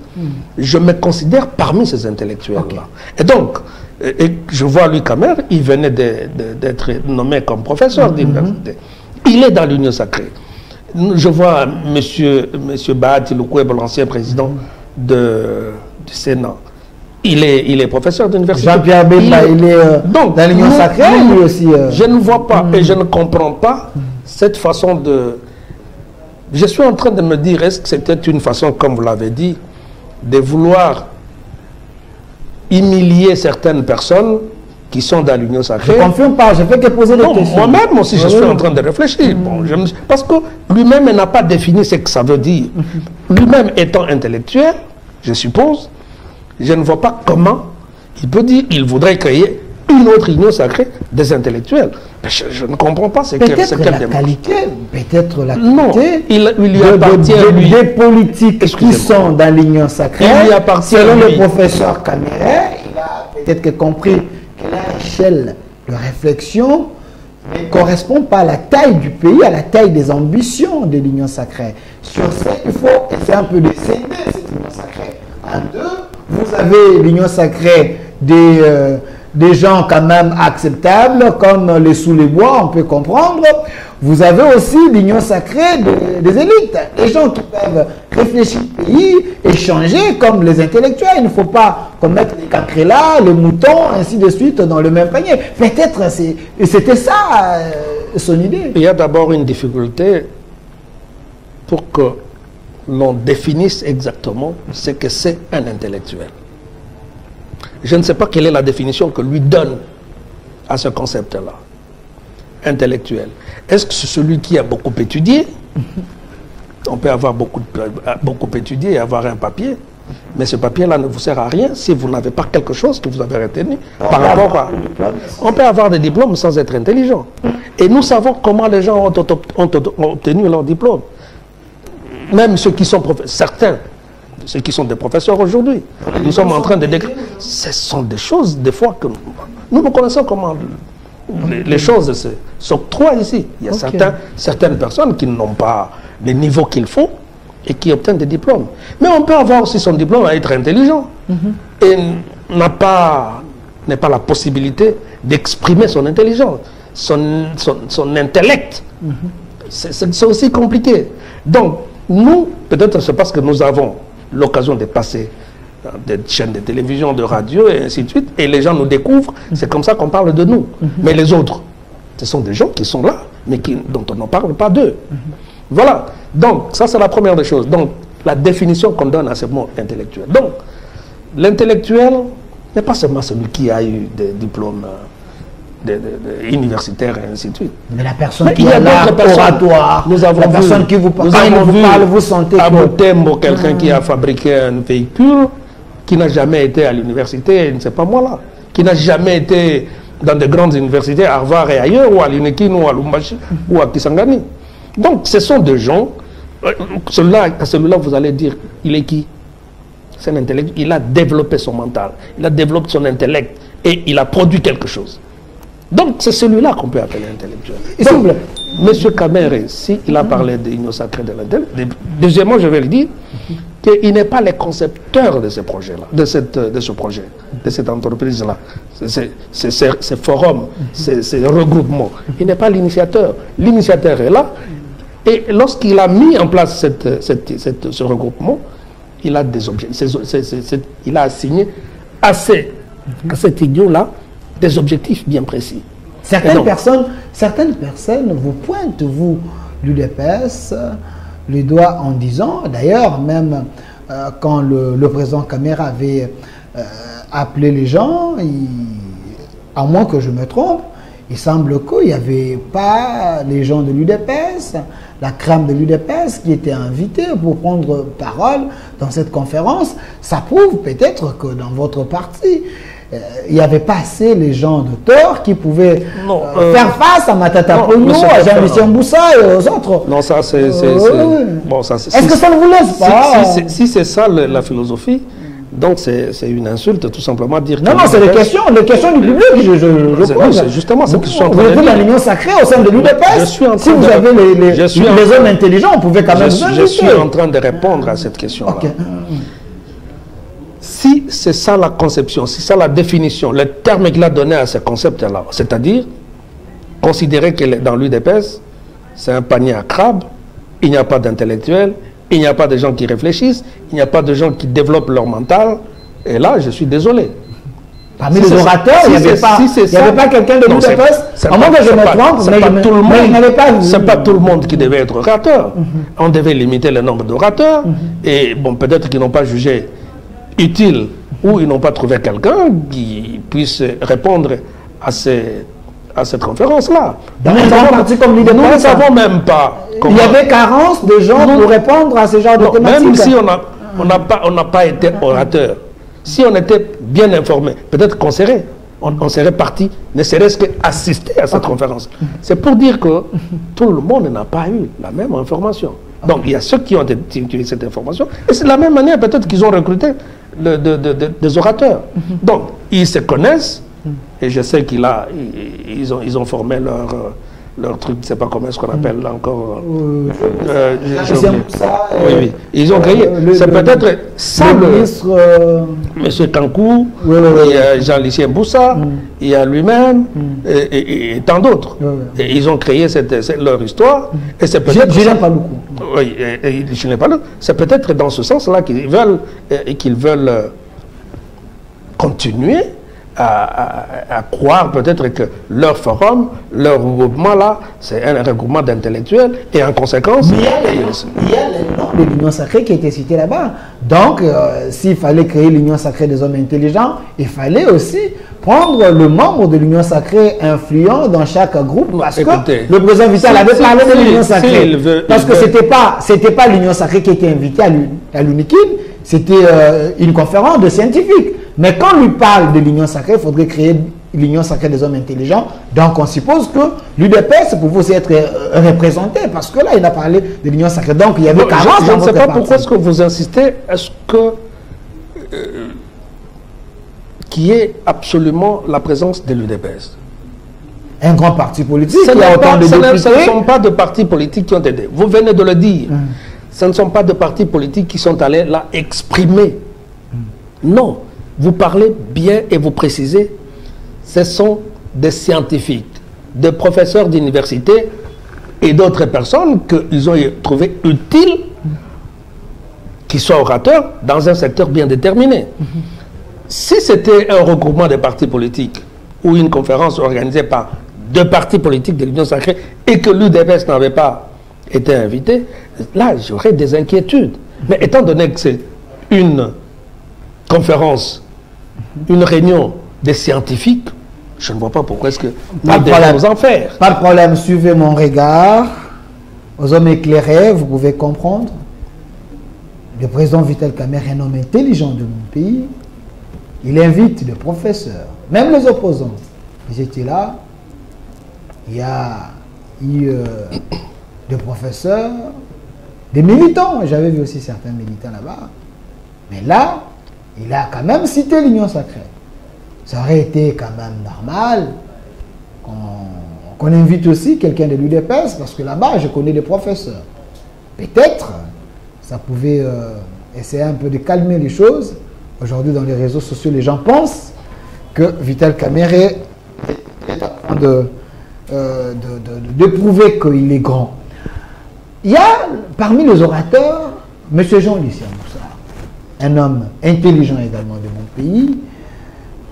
Je me considère parmi ces intellectuels-là. Et donc, je vois Louis Kamer, il venait d'être nommé comme professeur d'université. Il est dans l'Union sacrée. Je vois M. Bahati Lukwebo, l'ancien président du Sénat. Il est professeur d'université. Jean-Pierre Bemba, il est dans l'Union sacrée, lui aussi. Je ne vois pas et je ne comprends pas cette façon de... Je suis en train de me dire, est-ce que c'était une façon, comme vous l'avez dit, de vouloir humilier certaines personnes qui sont dans l'Union sacrée? Je ne confirme pas, je ne fais que poser des questions. Moi-même aussi, je suis en train de réfléchir. Bon, parce que lui-même n'a pas défini ce que ça veut dire. Lui-même étant intellectuel, je suppose, je ne vois pas comment il peut dire qu'il voudrait créer une autre union sacrée des intellectuels. Je ne comprends pas ce qu'elle démarche. Peut-être la qualité non, il lui appartient des politiques qui sont dans l'union sacrée. Il lui appartient selon le professeur Kamere, il a peut-être compris que l'échelle de réflexion ne correspond pas à la taille du pays, à la taille des ambitions de l'union sacrée. Sur ça, il faut essayer un peu de scinder cette union sacrée. En deux, vous avez l'union sacrée des gens quand même acceptables, comme les sous-les-bois, on peut comprendre. Vous avez aussi l'union sacrée des élites, des gens qui peuvent réfléchir au pays, échanger comme les intellectuels. Il ne faut pas commettre les cancrelats, les moutons, ainsi de suite, dans le même panier. Peut-être c'était ça son idée. Il y a d'abord une difficulté pour que l'on définisse exactement ce que c'est un intellectuel. Je ne sais pas quelle est la définition que lui donne à ce concept-là. Intellectuel. Est-ce que c'est celui qui a beaucoup étudié? On peut avoir beaucoup étudié et avoir un papier, mais ce papier-là ne vous sert à rien si vous n'avez pas quelque chose que vous avez retenu par rapport à... On peut avoir des diplômes sans être intelligent. Et nous savons comment les gens ont obtenu leur diplôme. Même ceux qui sont certains, ceux qui sont des professeurs aujourd'hui. Nous sommes en train de décrire. Ce sont des choses, des fois, que nous connaissons comment les choses s'octroient ici. Il y a certaines personnes qui n'ont pas le niveau qu'il faut et qui obtiennent des diplômes. Mais on peut avoir aussi son diplôme à être intelligent et n'a pas la possibilité d'exprimer son intelligence, son intellect. C'est aussi compliqué. Donc, nous, peut-être c'est parce que nous avons l'occasion de passer dans des chaînes de télévision, de radio et ainsi de suite, et les gens nous découvrent, c'est comme ça qu'on parle de nous. Mais les autres, ce sont des gens qui sont là, mais dont on n'en parle pas d'eux. Voilà. Donc, ça c'est la première des choses. Donc, la définition qu'on donne à ce mot intellectuel. Donc, l'intellectuel n'est pas seulement celui qui a eu des diplômes universitaires et ainsi de suite. Mais la personne qui a l'art oratoire, la personne qui vous parle, vous sentez à Butembo, quelqu'un qui a fabriqué un véhicule, qui n'a jamais été à l'université, ne sais pas moi là, qui n'a jamais été dans de grandes universités, à Harvard et ailleurs, ou à l'Unekin, ou à Lumbashi, ou à Kisangani. Donc ce sont des gens, celui-là vous allez dire, il est qui? C'est un intellect, il a développé son mental, il a développé son intellect, et il a produit quelque chose. Donc, c'est celui-là qu'on peut appeler intellectuel. Donc, M. Kamere, s'il a parlé de l'union sacrée de l'intellectuel, deuxièmement, je vais le dire, qu'il n'est pas le concepteur de ce projet-là, de ce projet, de cette entreprise-là, ces forums, ces regroupements. Il n'est pas l'initiateur. L'initiateur est là, et lorsqu'il a mis en place ce regroupement, il a des objets, il a assigné à cette union-là des objectifs bien précis. Certaines personnes vous pointent, vous, l'UDPS, le doigt en disant, d'ailleurs, même quand le président Kamere avait appelé les gens, à moins que je me trompe, il semble qu'il n'y avait pas les gens de l'UDPS, la crème de l'UDPS qui était invitée pour prendre parole dans cette conférence. Ça prouve peut-être que dans votre parti, il n'y avait pas assez les gens de tort qui pouvaient faire face à Matata Ponyo, à Jean-Michel Mboussa et aux autres. Non, ça c'est... Bon, est-ce que ça ne vous laisse pas si c'est ça la philosophie, donc c'est une insulte tout simplement à dire... Non, non, c'est les questions du public, je pose. Justement, c'est que je suis en train de dire. Vous êtes dans l'union sacrée au sein de l'UDPS. Si vous avez les hommes intelligents, on pouvait quand même vous inviter. Je suis en train de répondre à cette question-là. Okay. Si c'est ça la conception, si c'est ça la définition, le terme qu'il a donné à ce concept-là, c'est-à-dire considérer que dans l'UDPS, c'est un panier à crabes, il n'y a pas d'intellectuels, il n'y a pas de gens qui réfléchissent, il n'y a pas de gens qui développent leur mental, et là, je suis désolé. Parmi les orateurs, il n'y avait pas quelqu'un de l'UDPS. À moins que je me trompe, mais il n'avait pas... C'est pas tout le monde qui devait être orateur. On devait limiter le nombre d'orateurs, et bon, peut-être qu'ils n'ont pas jugé utile ou ils n'ont pas trouvé quelqu'un qui puisse répondre à cette conférence-là. Dans un grand parti comme l'UDPS, nous ne savons même pas comment... Il y avait carence de gens pour répondre à ce genre de thématiques. Même si on n'a pas été orateur, si on était bien informé, peut-être qu'on serait parti, ne serait-ce qu'assister à cette conférence. C'est pour dire que tout le monde n'a pas eu la même information. Donc il y a ceux qui ont utilisé cette information, et c'est de la même manière peut-être qu'ils ont recruté des orateurs. Donc ils se connaissent, et je sais qu'ils ont formé leur truc, je ne sais pas comment est-ce qu'on appelle là encore. Oui, ils ont créé. C'est peut-être ça le ministre. Monsieur Kankou, il y a Jean-Lucien Mboussa, il y a lui-même, et tant d'autres. Et ils ont créé leur histoire. Et c'est peut-être. Je n'aime pas beaucoup. Oui, je n'ai pas le. C'est peut-être dans ce sens-là qu'ils veulent continuer à croire peut-être que leur forum, leur regroupement là, c'est un regroupement d'intellectuels et en conséquence... Mais il y a le nom de l'Union sacrée qui a été cité là-bas. Donc, s'il fallait créer l'Union sacrée des hommes intelligents, il fallait aussi prendre le membre de l'Union sacrée influent dans chaque groupe, parce que le président Vital avait parlé de l'Union sacrée. Parce que c'était pas l'Union sacrée qui était invitée à l'UNIKIN, c'était une conférence de scientifiques. Mais quand on lui parle de l'Union sacrée, il faudrait créer l'Union sacrée des hommes intelligents. Donc on suppose que l'UDPS pouvait aussi être représenté, parce que là, il a parlé de l'Union sacrée. Donc il y avait carence. Je ne sais pas pourquoi est-ce que vous insistez, est-ce que qui est absolument la présence de l'UDPS. Un grand parti politique qui a autant de députés. Ce ne sont pas de partis politiques qui ont aidé. Vous venez de le dire. Ce ne sont pas de partis politiques qui sont allés là exprimer. Non. Vous parlez bien et vous précisez, ce sont des scientifiques, des professeurs d'université et d'autres personnes qu'ils ont trouvé utile qu'ils soient orateurs dans un secteur bien déterminé. Si c'était un regroupement de partis politiques ou une conférence organisée par deux partis politiques de l'Union sacrée et que l'UDPS n'avait pas été invité, là j'aurais des inquiétudes. Mais étant donné que c'est une conférence, une réunion des scientifiques, je ne vois pas pourquoi est-ce que nous devons en faire. Pas de problème, suivez mon regard. Aux hommes éclairés, vous pouvez comprendre. Le président Vital Kamere est un homme intelligent de mon pays. Il invite des professeurs, même les opposants. Ils étaient là. Il y a eu des professeurs, des militants. J'avais vu aussi certains militants là-bas. Mais là, il a quand même cité l'Union sacrée. Ça aurait été quand même normal qu'on invite aussi quelqu'un de l'UDPS, parce que là-bas, je connais des professeurs. Peut-être, ça pouvait essayer un peu de calmer les choses. Aujourd'hui, dans les réseaux sociaux, les gens pensent que Vital Kamere est en train de prouver qu'il est grand. Il y a, parmi les orateurs, M. Jean-Lucien Mboussa, un homme intelligent également de mon pays,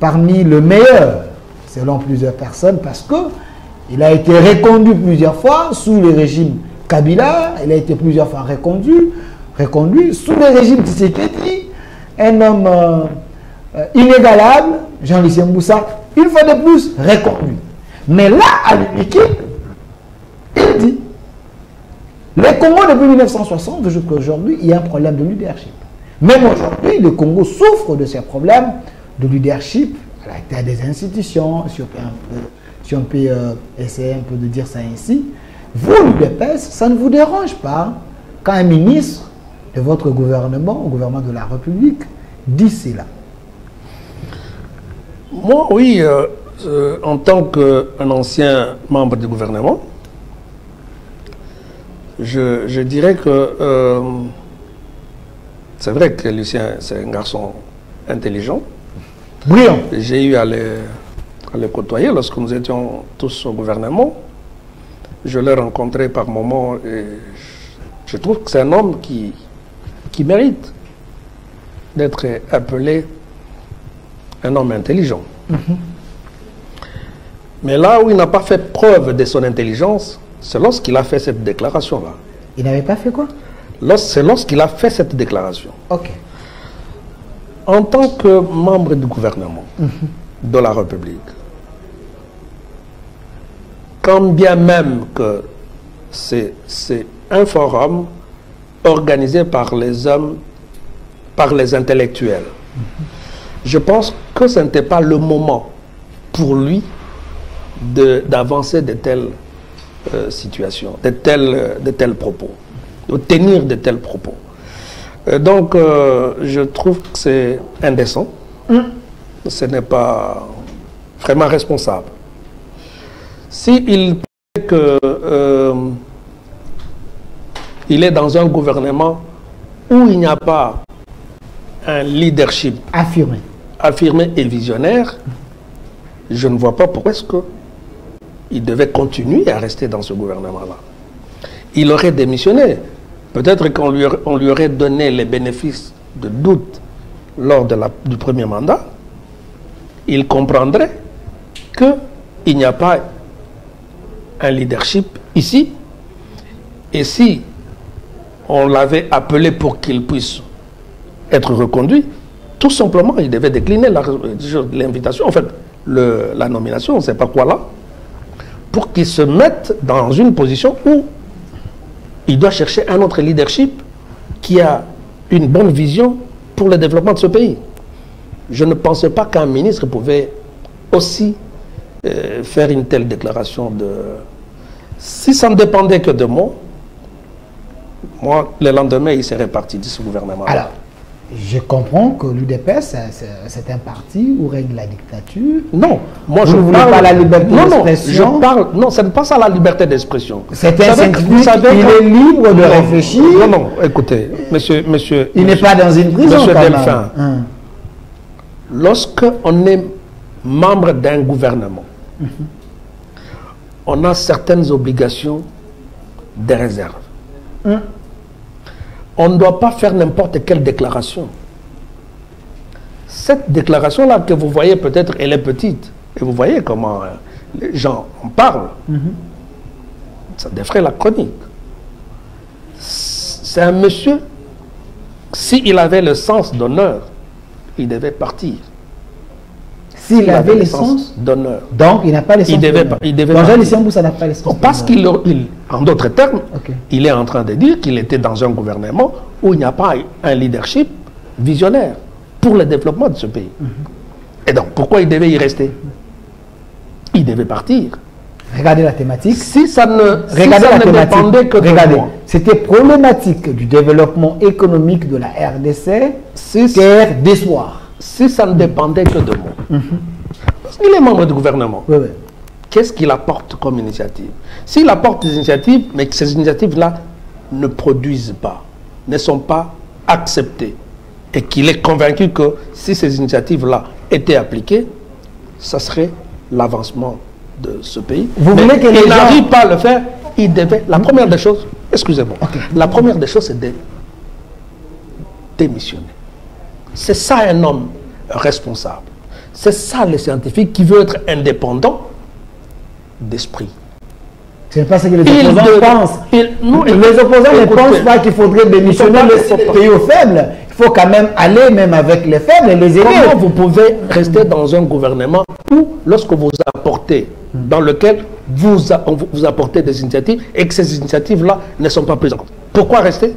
parmi le meilleur, selon plusieurs personnes, parce qu'il a été reconduit plusieurs fois sous le régime Kabila, il a été plusieurs fois reconduit, reconduit. Sous le régime Tshisekedi, un homme inégalable, Jean-Lucien Moussa, une fois de plus, reconduit. Mais là, à l'unique, il dit, le Congo depuis 1960 jusqu'à aujourd'hui, il y a un problème de leadership. Même aujourd'hui, le Congo souffre de ces problèmes de leadership à la tête des institutions, si on peut essayer un peu de dire ça ainsi. Vous, l'UDPS, ça ne vous dérange pas quand un ministre de votre gouvernement, au gouvernement de la République, dit cela? Moi, oui, en tant qu'un ancien membre du gouvernement, je dirais que c'est vrai que Lucien, c'est un garçon intelligent. Brillant. J'ai eu à le côtoyer lorsque nous étions tous au gouvernement. Je l'ai rencontré par moments et je trouve que c'est un homme qui mérite d'être appelé un homme intelligent. Mais là où il n'a pas fait preuve de son intelligence, c'est lorsqu'il a fait cette déclaration-là. Il n'avait pas fait quoi? C'est lorsqu'il a fait cette déclaration. Ok. En tant que membre du gouvernement de la République, quand bien même que c'est un forum organisé par les hommes, par les intellectuels, je pense que ce n'était pas le moment pour lui d'avancer de telles situations, de tels propos, de tenir de tels propos. Donc, je trouve que c'est indécent. Ce n'est pas vraiment responsable. S'il pense que il est dans un gouvernement où il n'y a pas un leadership affirmé et visionnaire, je ne vois pas pourquoi est-ce qu'il devait continuer à rester dans ce gouvernement-là. Il aurait démissionné. Peut-être qu'on lui aurait donné les bénéfices de doute lors du premier mandat. Il comprendrait qu'il n'y a pas un leadership ici. Et si on l'avait appelé pour qu'il puisse être reconduit, tout simplement, il devait décliner l'invitation, en fait, la nomination, on ne sait pas quoi là, pour qu'il se mette dans une position où il doit chercher un autre leadership qui a une bonne vision pour le développement de ce pays. Je ne pensais pas qu'un ministre pouvait aussi faire une telle déclaration de... Si ça ne dépendait que de moi, le lendemain, il serait parti de ce gouvernement. Alors, je comprends que l'UDPS, c'est un parti où règne la dictature. Non, moi je ne parle pas la liberté d'expression. Non, ce n'est pas ça la liberté d'expression. C'est un scientifique, il est libre de réfléchir. Non, écoutez, monsieur... Il n'est pas dans une prison, monsieur Delphin. Lorsque on est membre d'un gouvernement, on a certaines obligations de réserve. On ne doit pas faire n'importe quelle déclaration. Cette déclaration-là que vous voyez, peut-être, elle est petite. Et vous voyez comment les gens en parlent. Ça défraie la chronique. C'est un monsieur, s'il avait le sens d'honneur, il devait partir. S'il avait le sens d'honneur. Donc, il n'a pas le sens d'honneur. Il devait ça n'a pas le sens d'honneur. Parce en d'autres termes, il est en train de dire qu'il était dans un gouvernement où il n'y a pas un leadership visionnaire pour le développement de ce pays. Et donc, pourquoi il devait y rester? Il devait partir. Regardez la thématique. Si ça ne dépendait que de moi. C'était problématique du développement économique de la RDC, terre d'espoir. Si ça ne dépendait que de moi. Parce qu'il est membre du gouvernement. Qu'est-ce qu'il apporte comme initiative? S'il apporte des initiatives, mais que ces initiatives-là ne produisent pas, ne sont pas acceptées, et qu'il est convaincu que si ces initiatives-là étaient appliquées, ça serait l'avancement de ce pays. Vous voulez que les gens n'arrive pas à le faire, il devait... La première des choses, excusez-moi, la première des choses, c'est de démissionner. C'est ça un homme responsable. C'est ça le scientifique qui veut être indépendant d'esprit. Ce n'est pas ce que les opposants pensent. Les opposants ne pensent pas qu'il faudrait démissionner, laisser les pays aux faibles. Il faut quand même aller même avec les faibles et les aider. Comment vous pouvez rester dans un gouvernement où, lorsque vous apportez, dans lequel vous apportez des initiatives et que ces initiatives-là ne sont pas prises en compte? Pourquoi rester?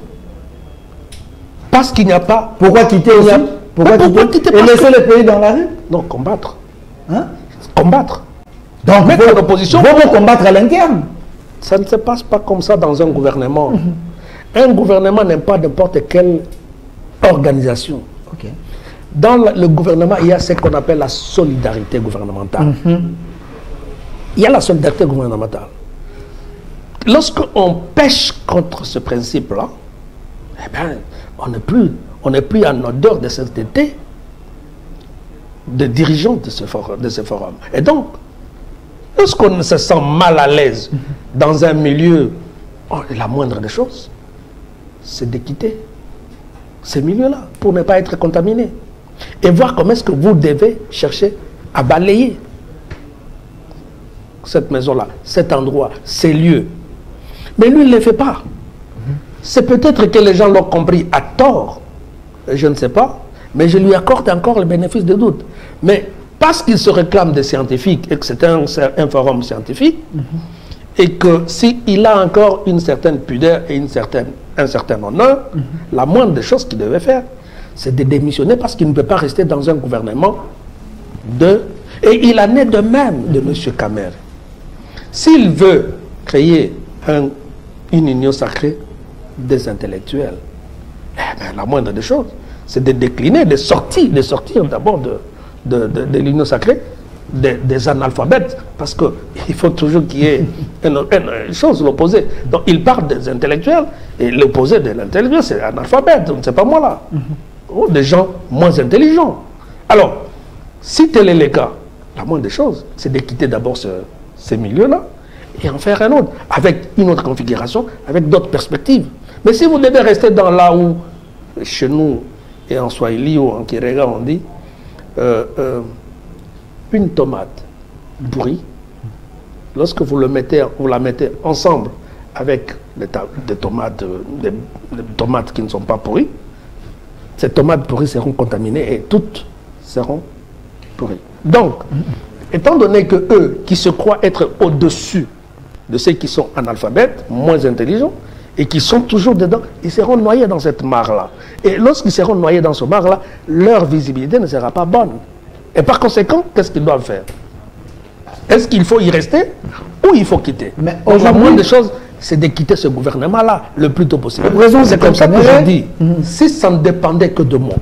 Parce qu'il n'y a pas... Pourquoi quitter aussi? Pourquoi quitter et laisser le pays dans la rue? Non, combattre. Hein? Combattre. Donc, mettre l'opposition. Vous combattre à l'interne. Ça ne se passe pas comme ça dans un gouvernement. Un gouvernement n'est pas n'importe quelle organisation. Okay. Dans le gouvernement, il y a ce qu'on appelle la solidarité gouvernementale. Il y a la solidarité gouvernementale. Lorsqu'on pêche contre ce principe-là, eh bien, on n'est plus en odeur de cet été de dirigeants de ce forum. Et donc, lorsqu'on se sent mal à l'aise dans un milieu, la moindre des choses, c'est de quitter ces milieux-là pour ne pas être contaminé. Et voir comment est-ce que vous devez chercher à balayer cette maison-là, cet endroit, ces lieux. Mais lui, il ne le fait pas. C'est peut-être que les gens l'ont compris à tort, je ne sais pas, mais je lui accorde encore le bénéfice de doute. Mais parce qu'il se réclame des scientifiques et que c'est un forum scientifique, et que s'il a encore une certaine pudeur et un certain honneur, la moindre des choses qu'il devait faire, c'est de démissionner parce qu'il ne peut pas rester dans un gouvernement de... Et il en est de même de M. Kamer. S'il veut créer une union sacrée des intellectuels, eh bien, la moindre des choses, c'est de décliner, de sortir d'abord de l'union sacrée des analphabètes, parce qu'il faut toujours qu'il y ait une chose, l'opposé. Donc il parle des intellectuels, et l'opposé de l'intellectuel, c'est analphabète, c'est pas moi là. Ou des gens moins intelligents. Alors, si tel est le cas, la moindre des choses, c'est de quitter d'abord ces milieux-là et en faire un autre, avec une autre configuration, avec d'autres perspectives. Mais si vous devez rester dans là où, chez nous, et en Swahili ou en Kirega, on dit, une tomate pourrie, lorsque vous la mettez ensemble avec des tomates qui ne sont pas pourries, ces tomates pourries seront contaminées et toutes seront pourries. Donc, étant donné que eux, qui se croient être au-dessus de ceux qui sont analphabètes, moins intelligents, et qui sont toujours dedans, ils seront noyés dans cette mare-là. Et lorsqu'ils seront noyés dans ce mare-là, leur visibilité ne sera pas bonne. Et par conséquent, qu'est-ce qu'ils doivent faire? Est-ce qu'il faut y rester ou il faut quitter? Mais la moindre des choses, c'est de quitter ce gouvernement-là le plus tôt possible. C'est comme ça que je dis, si ça ne dépendait que de moi,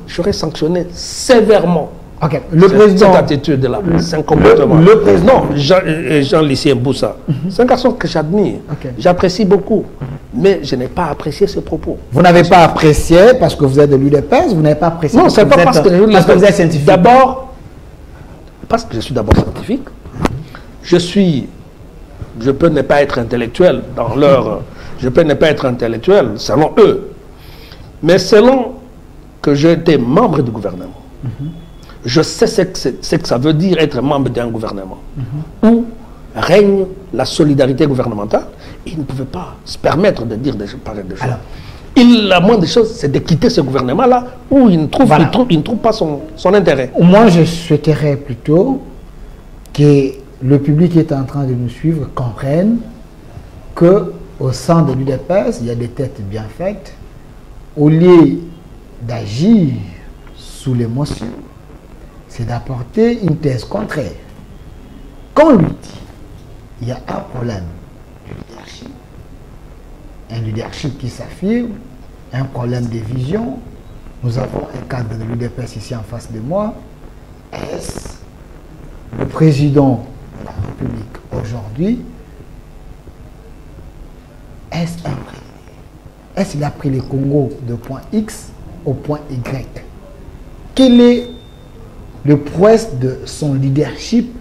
j'aurais sanctionné sévèrement cette attitude-là, c'est un comportement. Le président, Jean-Lucien Boussa, c'est un garçon que j'admire, j'apprécie beaucoup, mais je n'ai pas apprécié ce propos. Vous n'avez pas apprécié parce que vous êtes de l'UDPS, vous n'avez pas apprécié non, c'est pas parce que vous êtes scientifique. D'abord, parce que je suis d'abord scientifique, je peux ne pas être intellectuel dans leur... Je peux ne pas être intellectuel selon eux, mais selon que j'ai été membre du gouvernement. Je sais ce que ça veut dire être membre d'un gouvernement où règne la solidarité gouvernementale. Il ne pouvait pas se permettre de dire pareilles choses. Alors, la moindre des choses, c'est de quitter ce gouvernement-là où il ne trouve, il ne trouve pas son intérêt. Moi, je souhaiterais plutôt que le public qui est en train de nous suivre comprenne qu'au sein de l'UDPS, il y a des têtes bien faites. Au lieu d'agir sous l'émotion, c'est d'apporter une thèse contraire. Quand on lui dit il y a un problème de leadership, un leadership qui s'affirme, un problème de vision, nous avons un cadre de l'UDPS ici en face de moi. Est-ce le président de la République aujourd'hui, est-ce un président? Est-ce qu'il a pris le Congo de point X au point Y? Quel est le prouesse de son leadership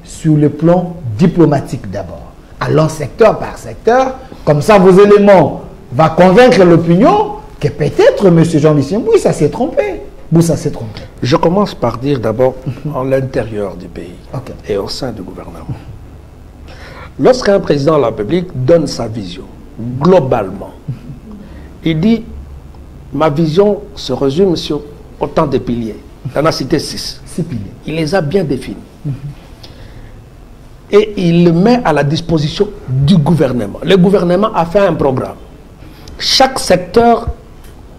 sur le plan diplomatique d'abord? Allons secteur par secteur, comme ça vos éléments vont convaincre l'opinion que peut-être M. Jean-Lucien Boussa s'est trompé. Je commence par dire d'abord en l'intérieur du pays et au sein du gouvernement. Lorsqu'un président de la République donne sa vision, globalement, il dit, ma vision se résume sur autant de piliers. Il en a cité 6. 6 piliers. Il les a bien définis. Et il le met à la disposition du gouvernement. Le gouvernement a fait un programme. Chaque secteur,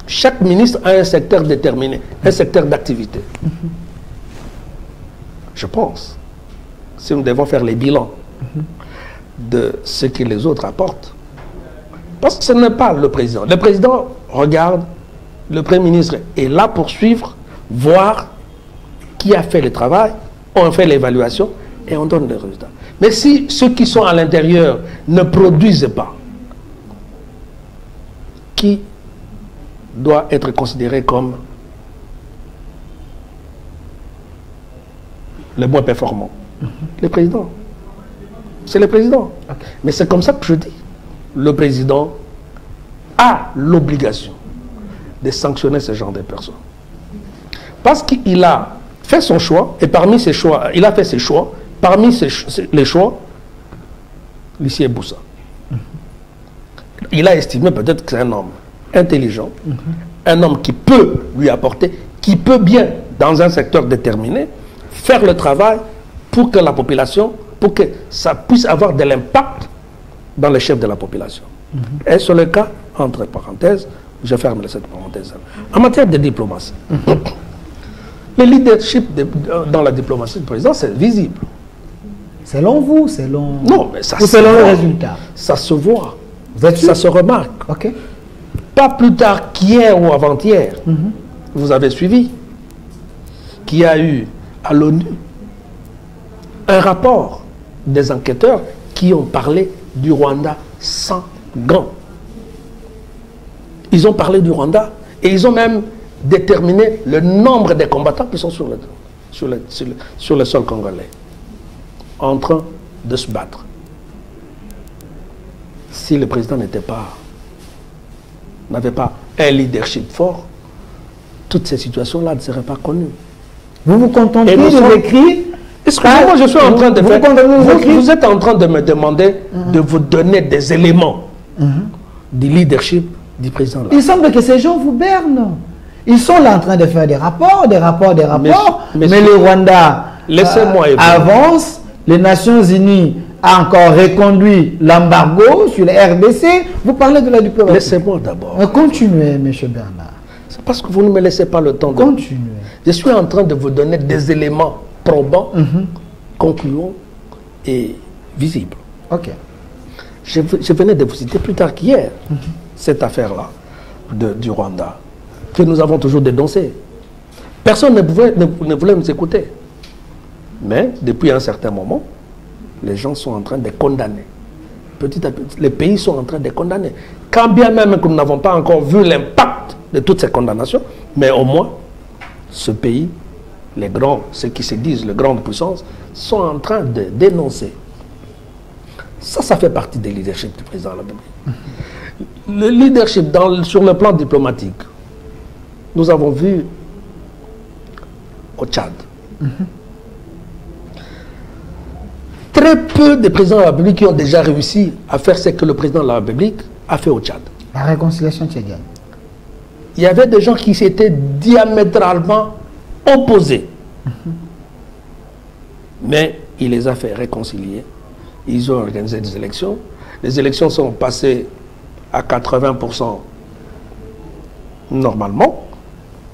chaque ministre a un secteur déterminé, un secteur d'activité. Je pense, si nous devons faire les bilans de ce que les autres apportent, parce que ce n'est pas le président. Le président regarde, le Premier ministre est là pour suivre, voir qui a fait le travail, on fait l'évaluation et on donne les résultats. Mais si ceux qui sont à l'intérieur ne produisent pas, qui doit être considéré comme le moins performant? Le président. C'est le président. Okay. Mais c'est comme ça que je dis. Le président a l'obligation de sanctionner ce genre de personnes. Parce qu'il a fait son choix, et parmi ses choix, il a fait ses choix, parmi les choix, Lucien Boussa. Il a estimé peut-être que c'est un homme intelligent, un homme qui peut lui apporter, qui peut bien, dans un secteur déterminé, faire le travail pour que la population, pour que ça puisse avoir de l'impact dans les chefs de la population. Et sur le cas, entre parenthèses, je ferme cette parenthèse. En matière de diplomatie, le leadership dans la diplomatie du président, c'est visible. Selon vous, selon... Non, mais ça selon le résultat. Ça se voit. Vous êtes sûr? Ça se remarque. Ok. Pas plus tard qu'hier ou avant-hier, vous avez suivi qu'il y a eu à l'ONU un rapport des enquêteurs qui ont parlé du Rwanda sans gants. Ils ont parlé du Rwanda et ils ont même déterminé le nombre de combattants qui sont sur le sol congolais, en train de se battre. Si le président n'avait pas un leadership fort, toutes ces situations-là ne seraient pas connues. Vous vous contentez de l'écrire? Excusez-moi, je suis en train de faire... Vous êtes en train de me demander de vous donner des éléments du leadership du président. Il semble que ces gens vous bernent. Ils sont là en train de faire des rapports, mais le Rwanda avance. Les Nations Unies a encore reconduit l'embargo sur les RDC. Vous parlez de la diplomatie. Laissez-moi d'abord. Continuez, M. Bernard. C'est parce que vous ne me laissez pas le temps de... Continuez. Je suis en train de vous donner des éléments probants, concluants et visibles. Ok. Je venais de vous citer plus tard qu'hier cette affaire-là du Rwanda, que nous avons toujours dénoncée. Personne ne voulait nous écouter. Mais depuis un certain moment, les gens sont en train de condamner. Petit à petit, les pays sont en train de condamner. Quand bien même que nous n'avons pas encore vu l'impact de toutes ces condamnations, mais au moins, ce pays, les grands, ceux qui se disent les grandes puissances, sont en train de dénoncer. Ça fait partie des leaderships du président de la République. Le leadership sur le plan diplomatique, nous avons vu au Tchad. Très peu de présidents de la République qui ont déjà réussi à faire ce que le président de la République a fait au Tchad. La réconciliation tchadienne. Il y avait des gens qui s'étaient diamétralement opposés. Mais il les a fait réconcilier. Ils ont organisé des élections. Les élections sont passées à 80% normalement.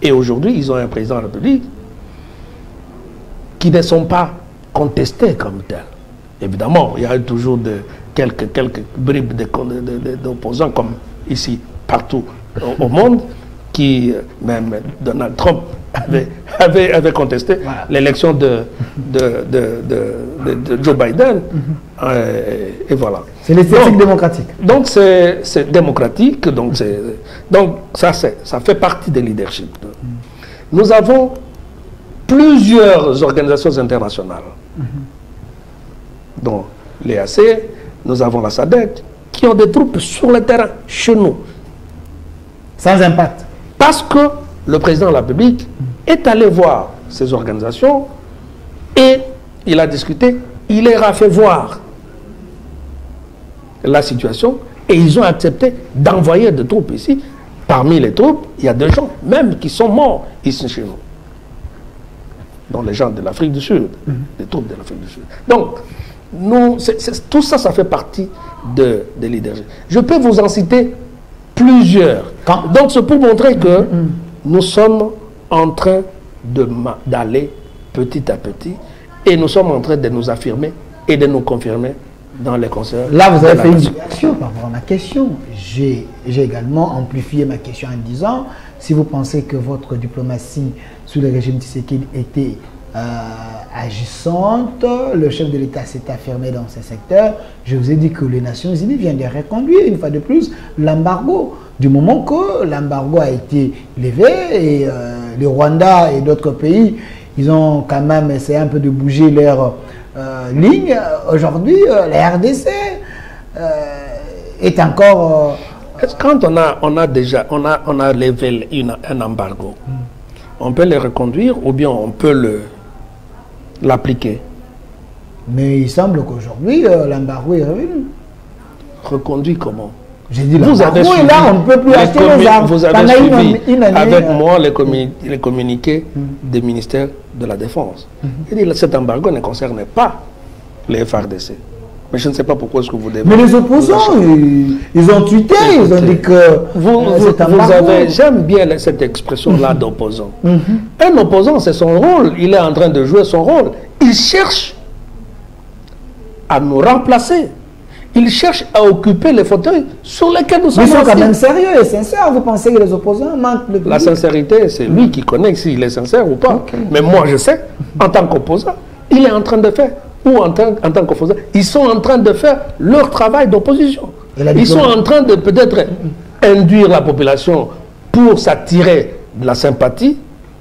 Et aujourd'hui, ils ont un président de la République qui ne sont pas contestés comme tels. Évidemment, il y a toujours quelques bribes d'opposants, comme ici, partout au monde, qui, même Donald Trump, avait contesté l'élection de Joe Biden. Et voilà. C'est l'esthétique démocratique. Donc, c'est démocratique. Donc, ça fait partie des leaderships. Nous avons plusieurs organisations internationales, dont l'EAC, nous avons la SADC, qui ont des troupes sur le terrain, chez nous. Sans impact. Parce que le président de la République est allé voir ces organisations et il a discuté, il leur a fait voir la situation et ils ont accepté d'envoyer des troupes ici. Parmi les troupes, il y a des gens même qui sont morts ici chez nous. Donc les gens de l'Afrique du Sud, les troupes de l'Afrique du Sud. Donc, nous, tout ça, ça fait partie de leadership. Je peux vous en citer plusieurs. Donc c'est pour montrer que nous sommes en train d'aller petit à petit et nous sommes en train de nous affirmer et de nous confirmer dans les concerts. Là, vous avez fait une réaction par rapport à ma question. J'ai également amplifié ma question en disant, si vous pensez que votre diplomatie sous le régime Tshisekedi était agissante, le chef de l'État s'est affirmé dans ce secteur, je vous ai dit que les Nations Unies viennent de reconduire une fois de plus l'embargo. Du moment que l'embargo a été levé et le Rwanda et d'autres pays, ils ont quand même essayé un peu de bouger leur ligne. Aujourd'hui, la RDC est encore... Quand on a levé un embargo, on peut le reconduire ou bien on peut l'appliquer. Mais il semble qu'aujourd'hui, l'embargo est revenu. Reconduit comment? J'ai dit l'embargo est là, on ne peut plus acheter les armes. Vous avez suivi avec moi les communiqués des ministères de la Défense. J'ai dit cet embargo ne concerne pas les FARDC. Mais je ne sais pas pourquoi est-ce que vous devez... Mais les opposants, ils ont tweeté, ils ont dit que... J'aime bien cette expression-là d'opposant. Un opposant, c'est son rôle. Il est en train de jouer son rôle. Il cherche à nous remplacer. Il cherche à occuper les fauteuils sur lesquels nous sommes. Ils sont quand même sérieux et sincères. Vous pensez que les opposants manquent de... La sincérité, c'est lui qui connaît s'il est sincère ou pas. Mais moi, je sais, en tant qu'opposant, il est en train de faire... ou en tant qu'opposants, ils sont en train de faire leur travail d'opposition. Ils sont en train de peut-être induire la population pour s'attirer de la sympathie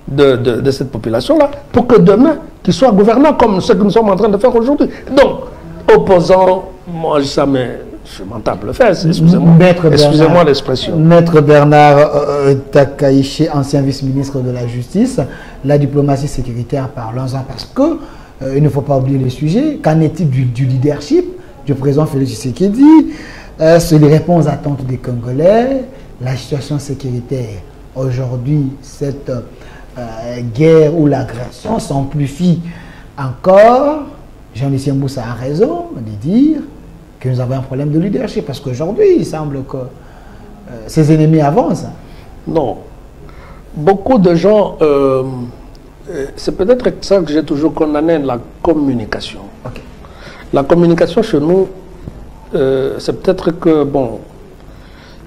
de cette population-là, pour que demain, qu'ils soient gouvernants comme ce que nous sommes en train de faire aujourd'hui. Donc, opposants, moi, ça je m'en tape le faire, excusez-moi l'expression. Maître Bernard Takaiche, ancien vice-ministre de la Justice, la diplomatie sécuritaire, parlons-en parce que il ne faut pas oublier le sujet. Qu'en est-il du leadership du président Félix Tshisekedi? C'est les réponses aux attentes des Congolais, la situation sécuritaire. Aujourd'hui, cette guerre ou l'agression s'amplifie encore. Jean-Lucien Moussa a raison de dire que nous avons un problème de leadership parce qu'aujourd'hui, il semble que ses ennemis avancent. Non. Beaucoup de gens... c'est peut-être ça que j'ai toujours condamné, la communication. Okay. La communication chez nous, c'est peut-être que, bon,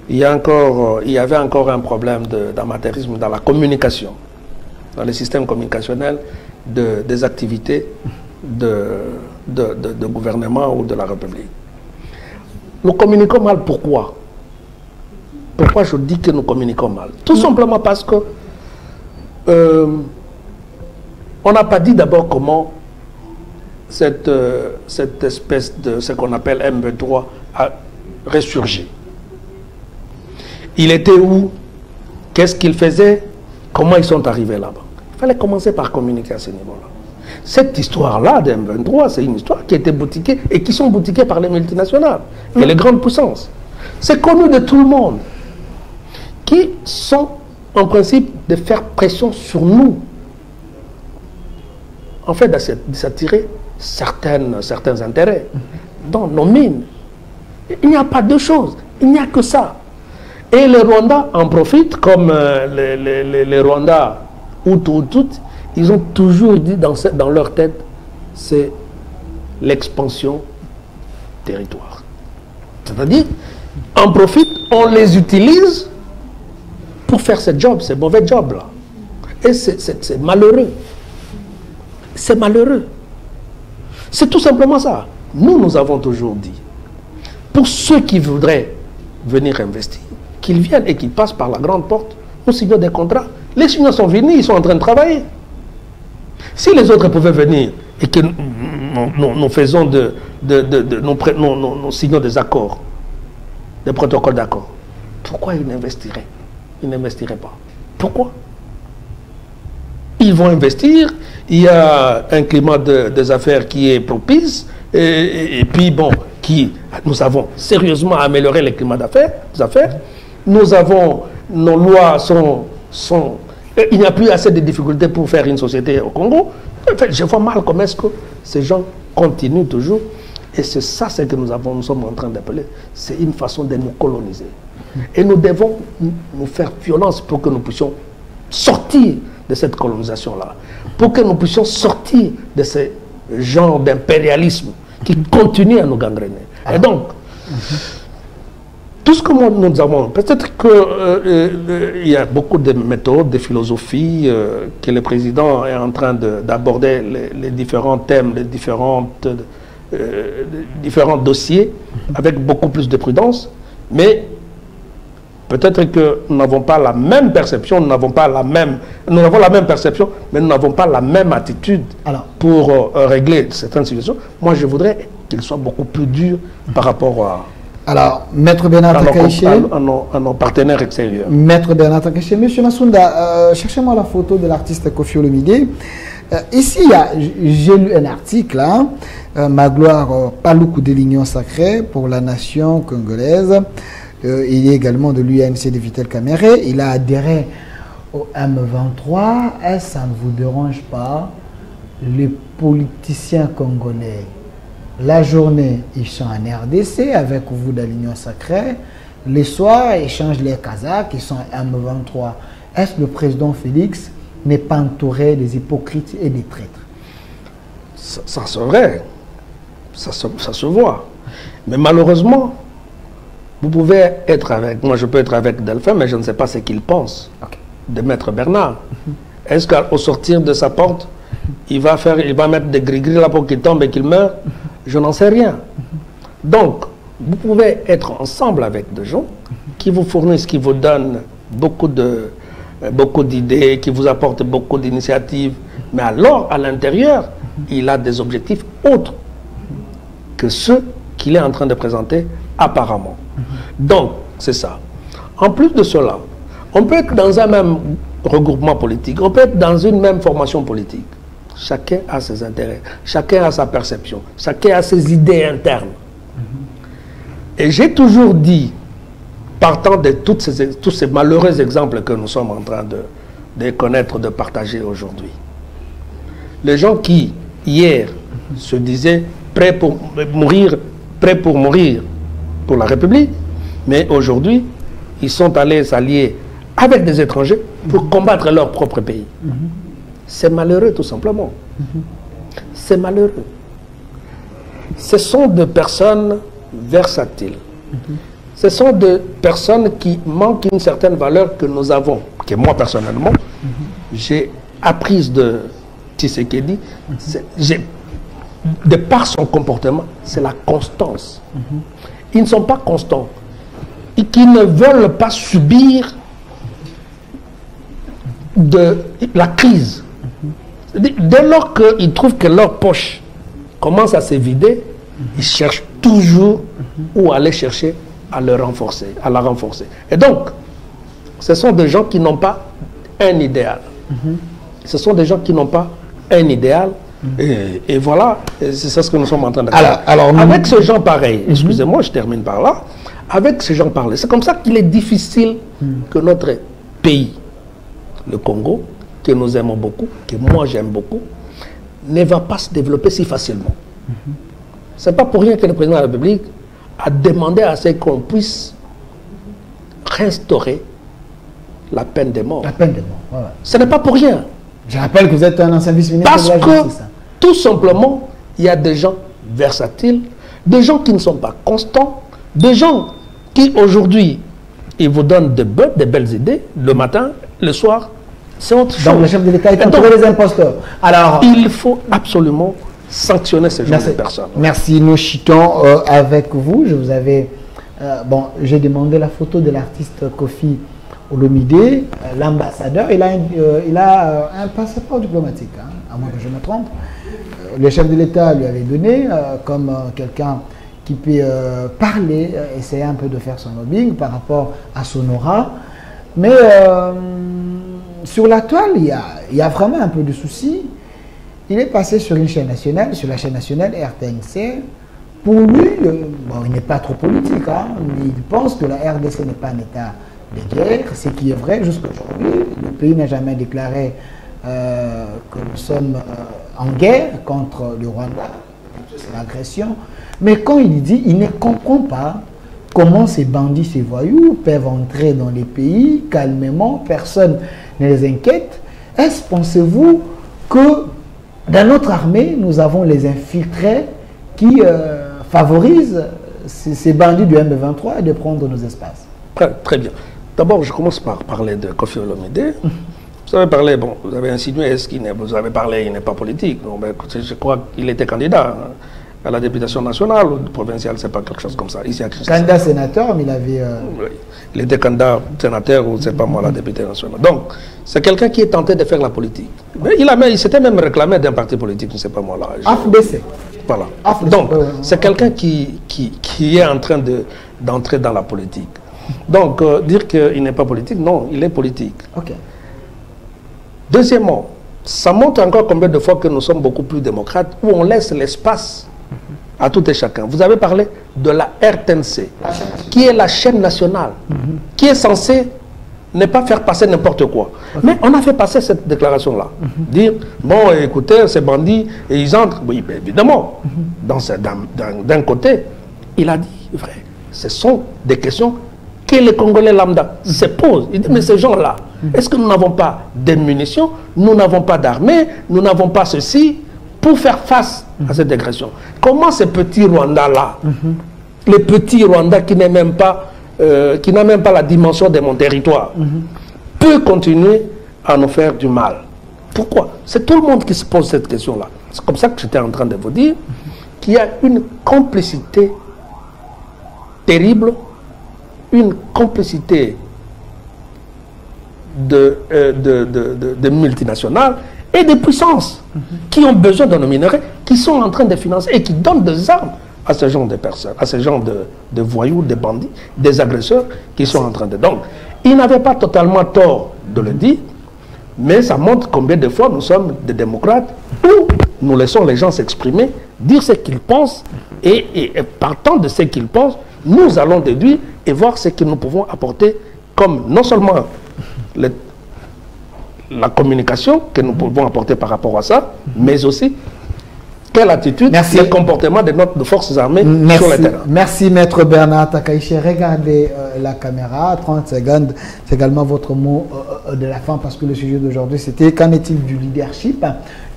il y avait encore un problème d'amateurisme dans la communication, dans les systèmes communicationnels des activités de gouvernement ou de la République. Nous communiquons mal, pourquoi? Pourquoi je dis que nous communiquons mal? Tout simplement parce que on n'a pas dit d'abord comment cette espèce de ce qu'on appelle M23 a ressurgi. Il était où? Qu'est-ce qu'il faisait? Comment ils sont arrivés là-bas? Il fallait commencer par communiquer à ce niveau-là. Cette histoire-là de M23, c'est une histoire qui a été boutiquée et qui sont boutiquées par les multinationales et les grandes puissances. C'est connu de tout le monde qui sont en principe de faire pression sur nous. En fait, de s'attirer certains intérêts dans nos mines. Il n'y a pas de choses, il n'y a que ça. Et les Rwandais en profitent, comme les Rwandais, Hutu, ils ont toujours dit dans leur tête, c'est l'expansion territoire. C'est-à-dire, en profite, on les utilise pour faire ce job, ce mauvais job-là. Et c'est malheureux. C'est malheureux. C'est tout simplement ça. Nous avons toujours dit, pour ceux qui voudraient venir investir, qu'ils viennent et qu'ils passent par la grande porte, nous signons des contrats. Les signants sont venus, ils sont en train de travailler. Si les autres pouvaient venir et que nous faisons nous signons des accords, des protocoles d'accord, pourquoi ils n'investiraient? Ils n'investiraient pas. Pourquoi? Ils vont investir, il y a un climat des affaires qui est propice, et puis bon, nous avons sérieusement amélioré le climat d'affaires. Nous avons, nos lois il n'y a plus assez de difficultés pour faire une société au Congo. En fait, je vois mal comment est-ce que ces gens continuent toujours. Et c'est ça ce que nous sommes en train d'appeler. C'est une façon de nous coloniser. Et nous devons nous faire violence pour que nous puissions sortir de cette colonisation-là. Pour que nous puissions sortir de ce genre d'impérialisme qui continue à nous gangréner. Et donc, tout ce que nous avons, peut-être qu'il y a beaucoup de méthodes, de philosophies, que le président est en train d'aborder les différents thèmes, les différents dossiers avec beaucoup plus de prudence, mais peut-être que nous n'avons pas la même perception, nous avons la même perception, mais nous n'avons pas la même attitude pour régler certaines situations. Moi, je voudrais qu'il soit beaucoup plus dur par rapport à... Alors, Maître Bernard Takaïché, à nos partenaires extérieurs. Maître Bernard Takaïché, Monsieur Massounda, cherchez-moi la photo de l'artiste Koffi Olomidé. Ici, j'ai lu un article, Magloire Paloukou de l'Union Sacrée pour la nation congolaise. Il est également de l'UNC de Vitel Kamere. Il a adhéré au M23. Est-ce que ça ne vous dérange pas? Les politiciens congolais, la journée, ils sont en RDC avec vous de l'Union Sacrée. Les soirs, ils changent les Kazakhs, ils sont en M23. Est-ce que le président Félix n'est pas entouré des hypocrites et des traîtres? Ça c'est vrai. Ça se voit. Mais malheureusement, vous pouvez être avec... Moi, je peux être avec Delphin, mais je ne sais pas ce qu'il pense de Maître Bernard. Est-ce qu'au sortir de sa porte, il va mettre des gris-gris là pour qu'il tombe et qu'il meure? Je n'en sais rien. Donc, vous pouvez être ensemble avec des gens qui vous fournissent, qui vous donnent beaucoup d'idées, qui vous apportent beaucoup d'initiatives. Mais alors, à l'intérieur, il a des objectifs autres que ceux qu'il est en train de présenter apparemment. Donc, c'est ça. En plus de cela, on peut être dans un même regroupement politique, on peut être dans une même formation politique. Chacun a ses intérêts, chacun a sa perception, chacun a ses idées internes. Et j'ai toujours dit, partant de tous ces malheureux exemples que nous sommes en train de connaître, de partager aujourd'hui, les gens qui, hier, se disaient prêts pour mourir pour la République, mais aujourd'hui, ils sont allés s'allier avec des étrangers pour combattre leur propre pays. C'est malheureux, tout simplement. C'est malheureux. Ce sont des personnes versatiles. Ce sont des personnes qui manquent une certaine valeur que nous avons, que moi, personnellement, j'ai apprise de Tshisekedi. De par son comportement, c'est la constance. Ils ne sont pas constants. Et qui ne veulent pas subir de la crise. Dès lors qu'ils trouvent que leur poche commence à se vider, ils cherchent toujours où aller chercher à la renforcer. Et donc, ce sont des gens qui n'ont pas un idéal. Ce sont des gens qui n'ont pas un idéal. Et voilà, c'est ça ce que nous sommes en train de faire. Avec ce genre pareil, excusez-moi, je termine par là. Avec ce genre pareil, c'est comme ça qu'il est difficile que notre pays, le Congo, que nous aimons beaucoup, que moi j'aime beaucoup, ne va pas se développer si facilement. Ce n'est pas pour rien que le président de la République a demandé à ce qu'on puisse restaurer la peine de mort. La peine de mort, voilà. Ce n'est pas pour rien. Je rappelle que vous êtes un ancien vice-ministre de la Justice. Parce que, tout simplement, il y a des gens versatiles, des gens qui ne sont pas constants, des gens qui, aujourd'hui, ils vous donnent de belles idées, le matin, le soir, c'est autre chose. Donc, le chef de l'État est entouré des imposteurs. Alors, il faut absolument sanctionner ce genre de personnes. Merci. Nous chutons avec vous. Je vous avais... j'ai demandé la photo de l'artiste Koffi Olomidé, l'ambassadeur. Il a un passeport diplomatique, à moins que je me trompe. Le chef de l'État lui avait donné comme quelqu'un qui peut parler, essayer un peu de faire son lobbying par rapport à son aura. Mais sur la toile, il y a vraiment un peu de soucis. Il est passé sur une chaîne nationale, sur la chaîne nationale RTNC, pour lui, bon, il n'est pas trop politique, hein, mais il pense que la RDC n'est pas un état de guerre, ce qui est vrai jusqu'à aujourd'hui. Le pays n'a jamais déclaré que nous sommes en guerre contre le Rwanda, c'est l'agression. Mais quand il dit, il ne comprend pas comment ces bandits, ces voyous peuvent entrer dans les pays calmement, personne ne les inquiète. Est-ce, pensez-vous, que dans notre armée, nous avons les infiltrés qui favorisent ces bandits du M23 de prendre nos espaces? Très bien. D'abord, je commence par parler de Kofi Olomide. Vous avez parlé, bon, vous avez insinué, est-ce qu'il n'est, vous avez parlé, il n'est pas politique. Non, ben, écoutez, je crois qu'il était candidat à la députation nationale ou provinciale, c'est pas quelque chose comme ça. Ici à Kinshasa. Candidat sénateur, mais il avait... Oui. Il était candidat sénateur ou c'est pas moi la députée nationale. Donc, c'est quelqu'un qui est tenté de faire la politique. Mais il s'était même réclamé d'un parti politique, je ne sais pas moi là. AFDC. Voilà. Donc, c'est quelqu'un qui est en train d'entrer dans la politique. Donc, dire qu'il n'est pas politique, non, il est politique. Ok. Deuxièmement, ça montre encore combien de fois que nous sommes beaucoup plus démocrates, où on laisse l'espace à tout et chacun. Vous avez parlé de la RTNC, qui est la chaîne nationale, qui est censée ne pas faire passer n'importe quoi. Mais on a fait passer cette déclaration-là. Dire, bon, écoutez, ces bandits, et ils entrent. Oui, mais évidemment, d'un côté, il a dit, vrai, ce sont des questions que les Congolais lambda se posent. Il dit, mais ces gens-là, est-ce que nous n'avons pas de munitions, nous n'avons pas d'armée, nous n'avons pas ceci pour faire face à cette agression? Comment ces petits Rwandais-là, les petits Rwandais qui n'ont même pas la dimension de mon territoire, peut continuer à nous faire du mal? Pourquoi? C'est tout le monde qui se pose cette question-là. C'est comme ça que j'étais en train de vous dire qu'il y a une complicité terrible, une complicité de multinationales et de puissances qui ont besoin de nos minerais, qui sont en train de financer et qui donnent des armes à ce genre de personnes, à ce genre de voyous, de bandits, des agresseurs qui sont en train de... Donc, ils n'avaient pas totalement tort de le dire, mais ça montre combien de fois nous sommes des démocrates où nous laissons les gens s'exprimer, dire ce qu'ils pensent et partant de ce qu'ils pensent, nous allons déduire et voir ce que nous pouvons apporter comme non seulement la communication que nous pouvons apporter par rapport à ça, mais aussi quelle attitude, le comportement de nos forces armées sur le terrain. Merci Maître Bernard Takaichi. Regardez la caméra, 30 secondes, c'est également votre mot de la fin parce que le sujet d'aujourd'hui c'était qu'en est-il du leadership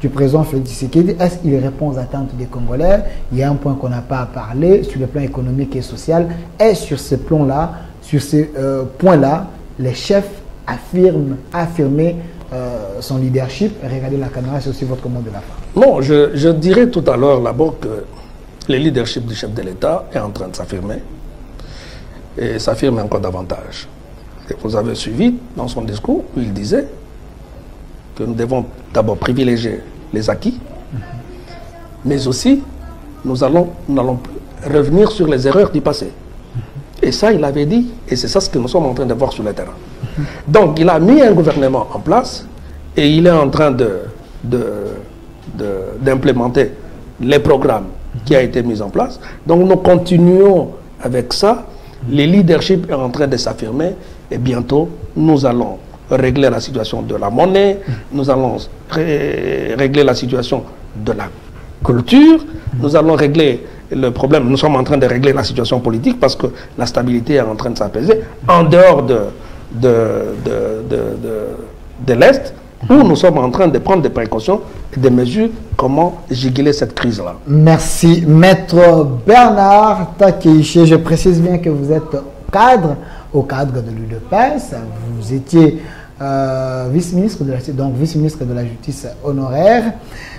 du président Félix Tshisekedi? Est-ce qu'il répond aux attentes des Congolais? Il y a un point qu'on n'a pas parlé sur le plan économique et social. Et sur ce plan-là, sur ces points-là, les chefs affirmer son leadership. Regardez la caméra, c'est aussi votre mot de la fin. Non, je dirais tout à l'heure d'abord que le leadership du chef de l'État est en train de s'affirmer et s'affirme encore davantage. Et vous avez suivi dans son discours où il disait que nous devons d'abord privilégier les acquis, mais aussi nous n'allons plus revenir sur les erreurs du passé. Et ça, il avait dit, et c'est ça ce que nous sommes en train de voir sur le terrain. Donc, il a mis un gouvernement en place et il est en train d'implémenter les programmes qui ont été mis en place. Donc, nous continuons avec ça. Le leadership est en train de s'affirmer et bientôt, nous allons régler la situation de la monnaie, nous allons régler la situation de la culture, nous allons régler le problème, nous sommes en train de régler la situation politique parce que la stabilité est en train de s'apaiser en dehors de l'Est, où nous sommes en train de prendre des précautions et des mesures comment juguler cette crise-là. Merci. Maître Bernard Takaichi, je précise bien que vous êtes au cadre de l'UDPS, vous étiez vice-ministre de la Justice honoraire.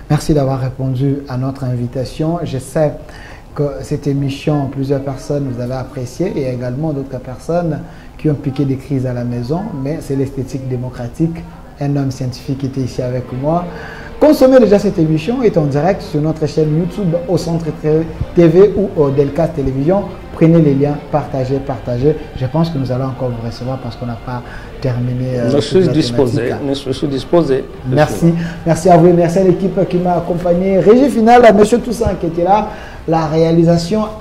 Merci d'avoir répondu à notre invitation. Je sais que cette émission, plusieurs personnes vous avez apprécié et également d'autres personnes qui ont piqué des crises à la maison, mais c'est l'esthétique démocratique. Un homme scientifique était ici avec moi. consommez déjà cette émission, est en direct sur notre chaîne YouTube au Centre TV ou au Delcast Télévision. Prenez les liens, partagez. Je pense que nous allons encore vous recevoir parce qu'on n'a pas terminé. Je suis disposé. Merci. Merci à vous et merci à l'équipe qui m'a accompagné. Régie finale à M. Toussaint qui était là. La réalisation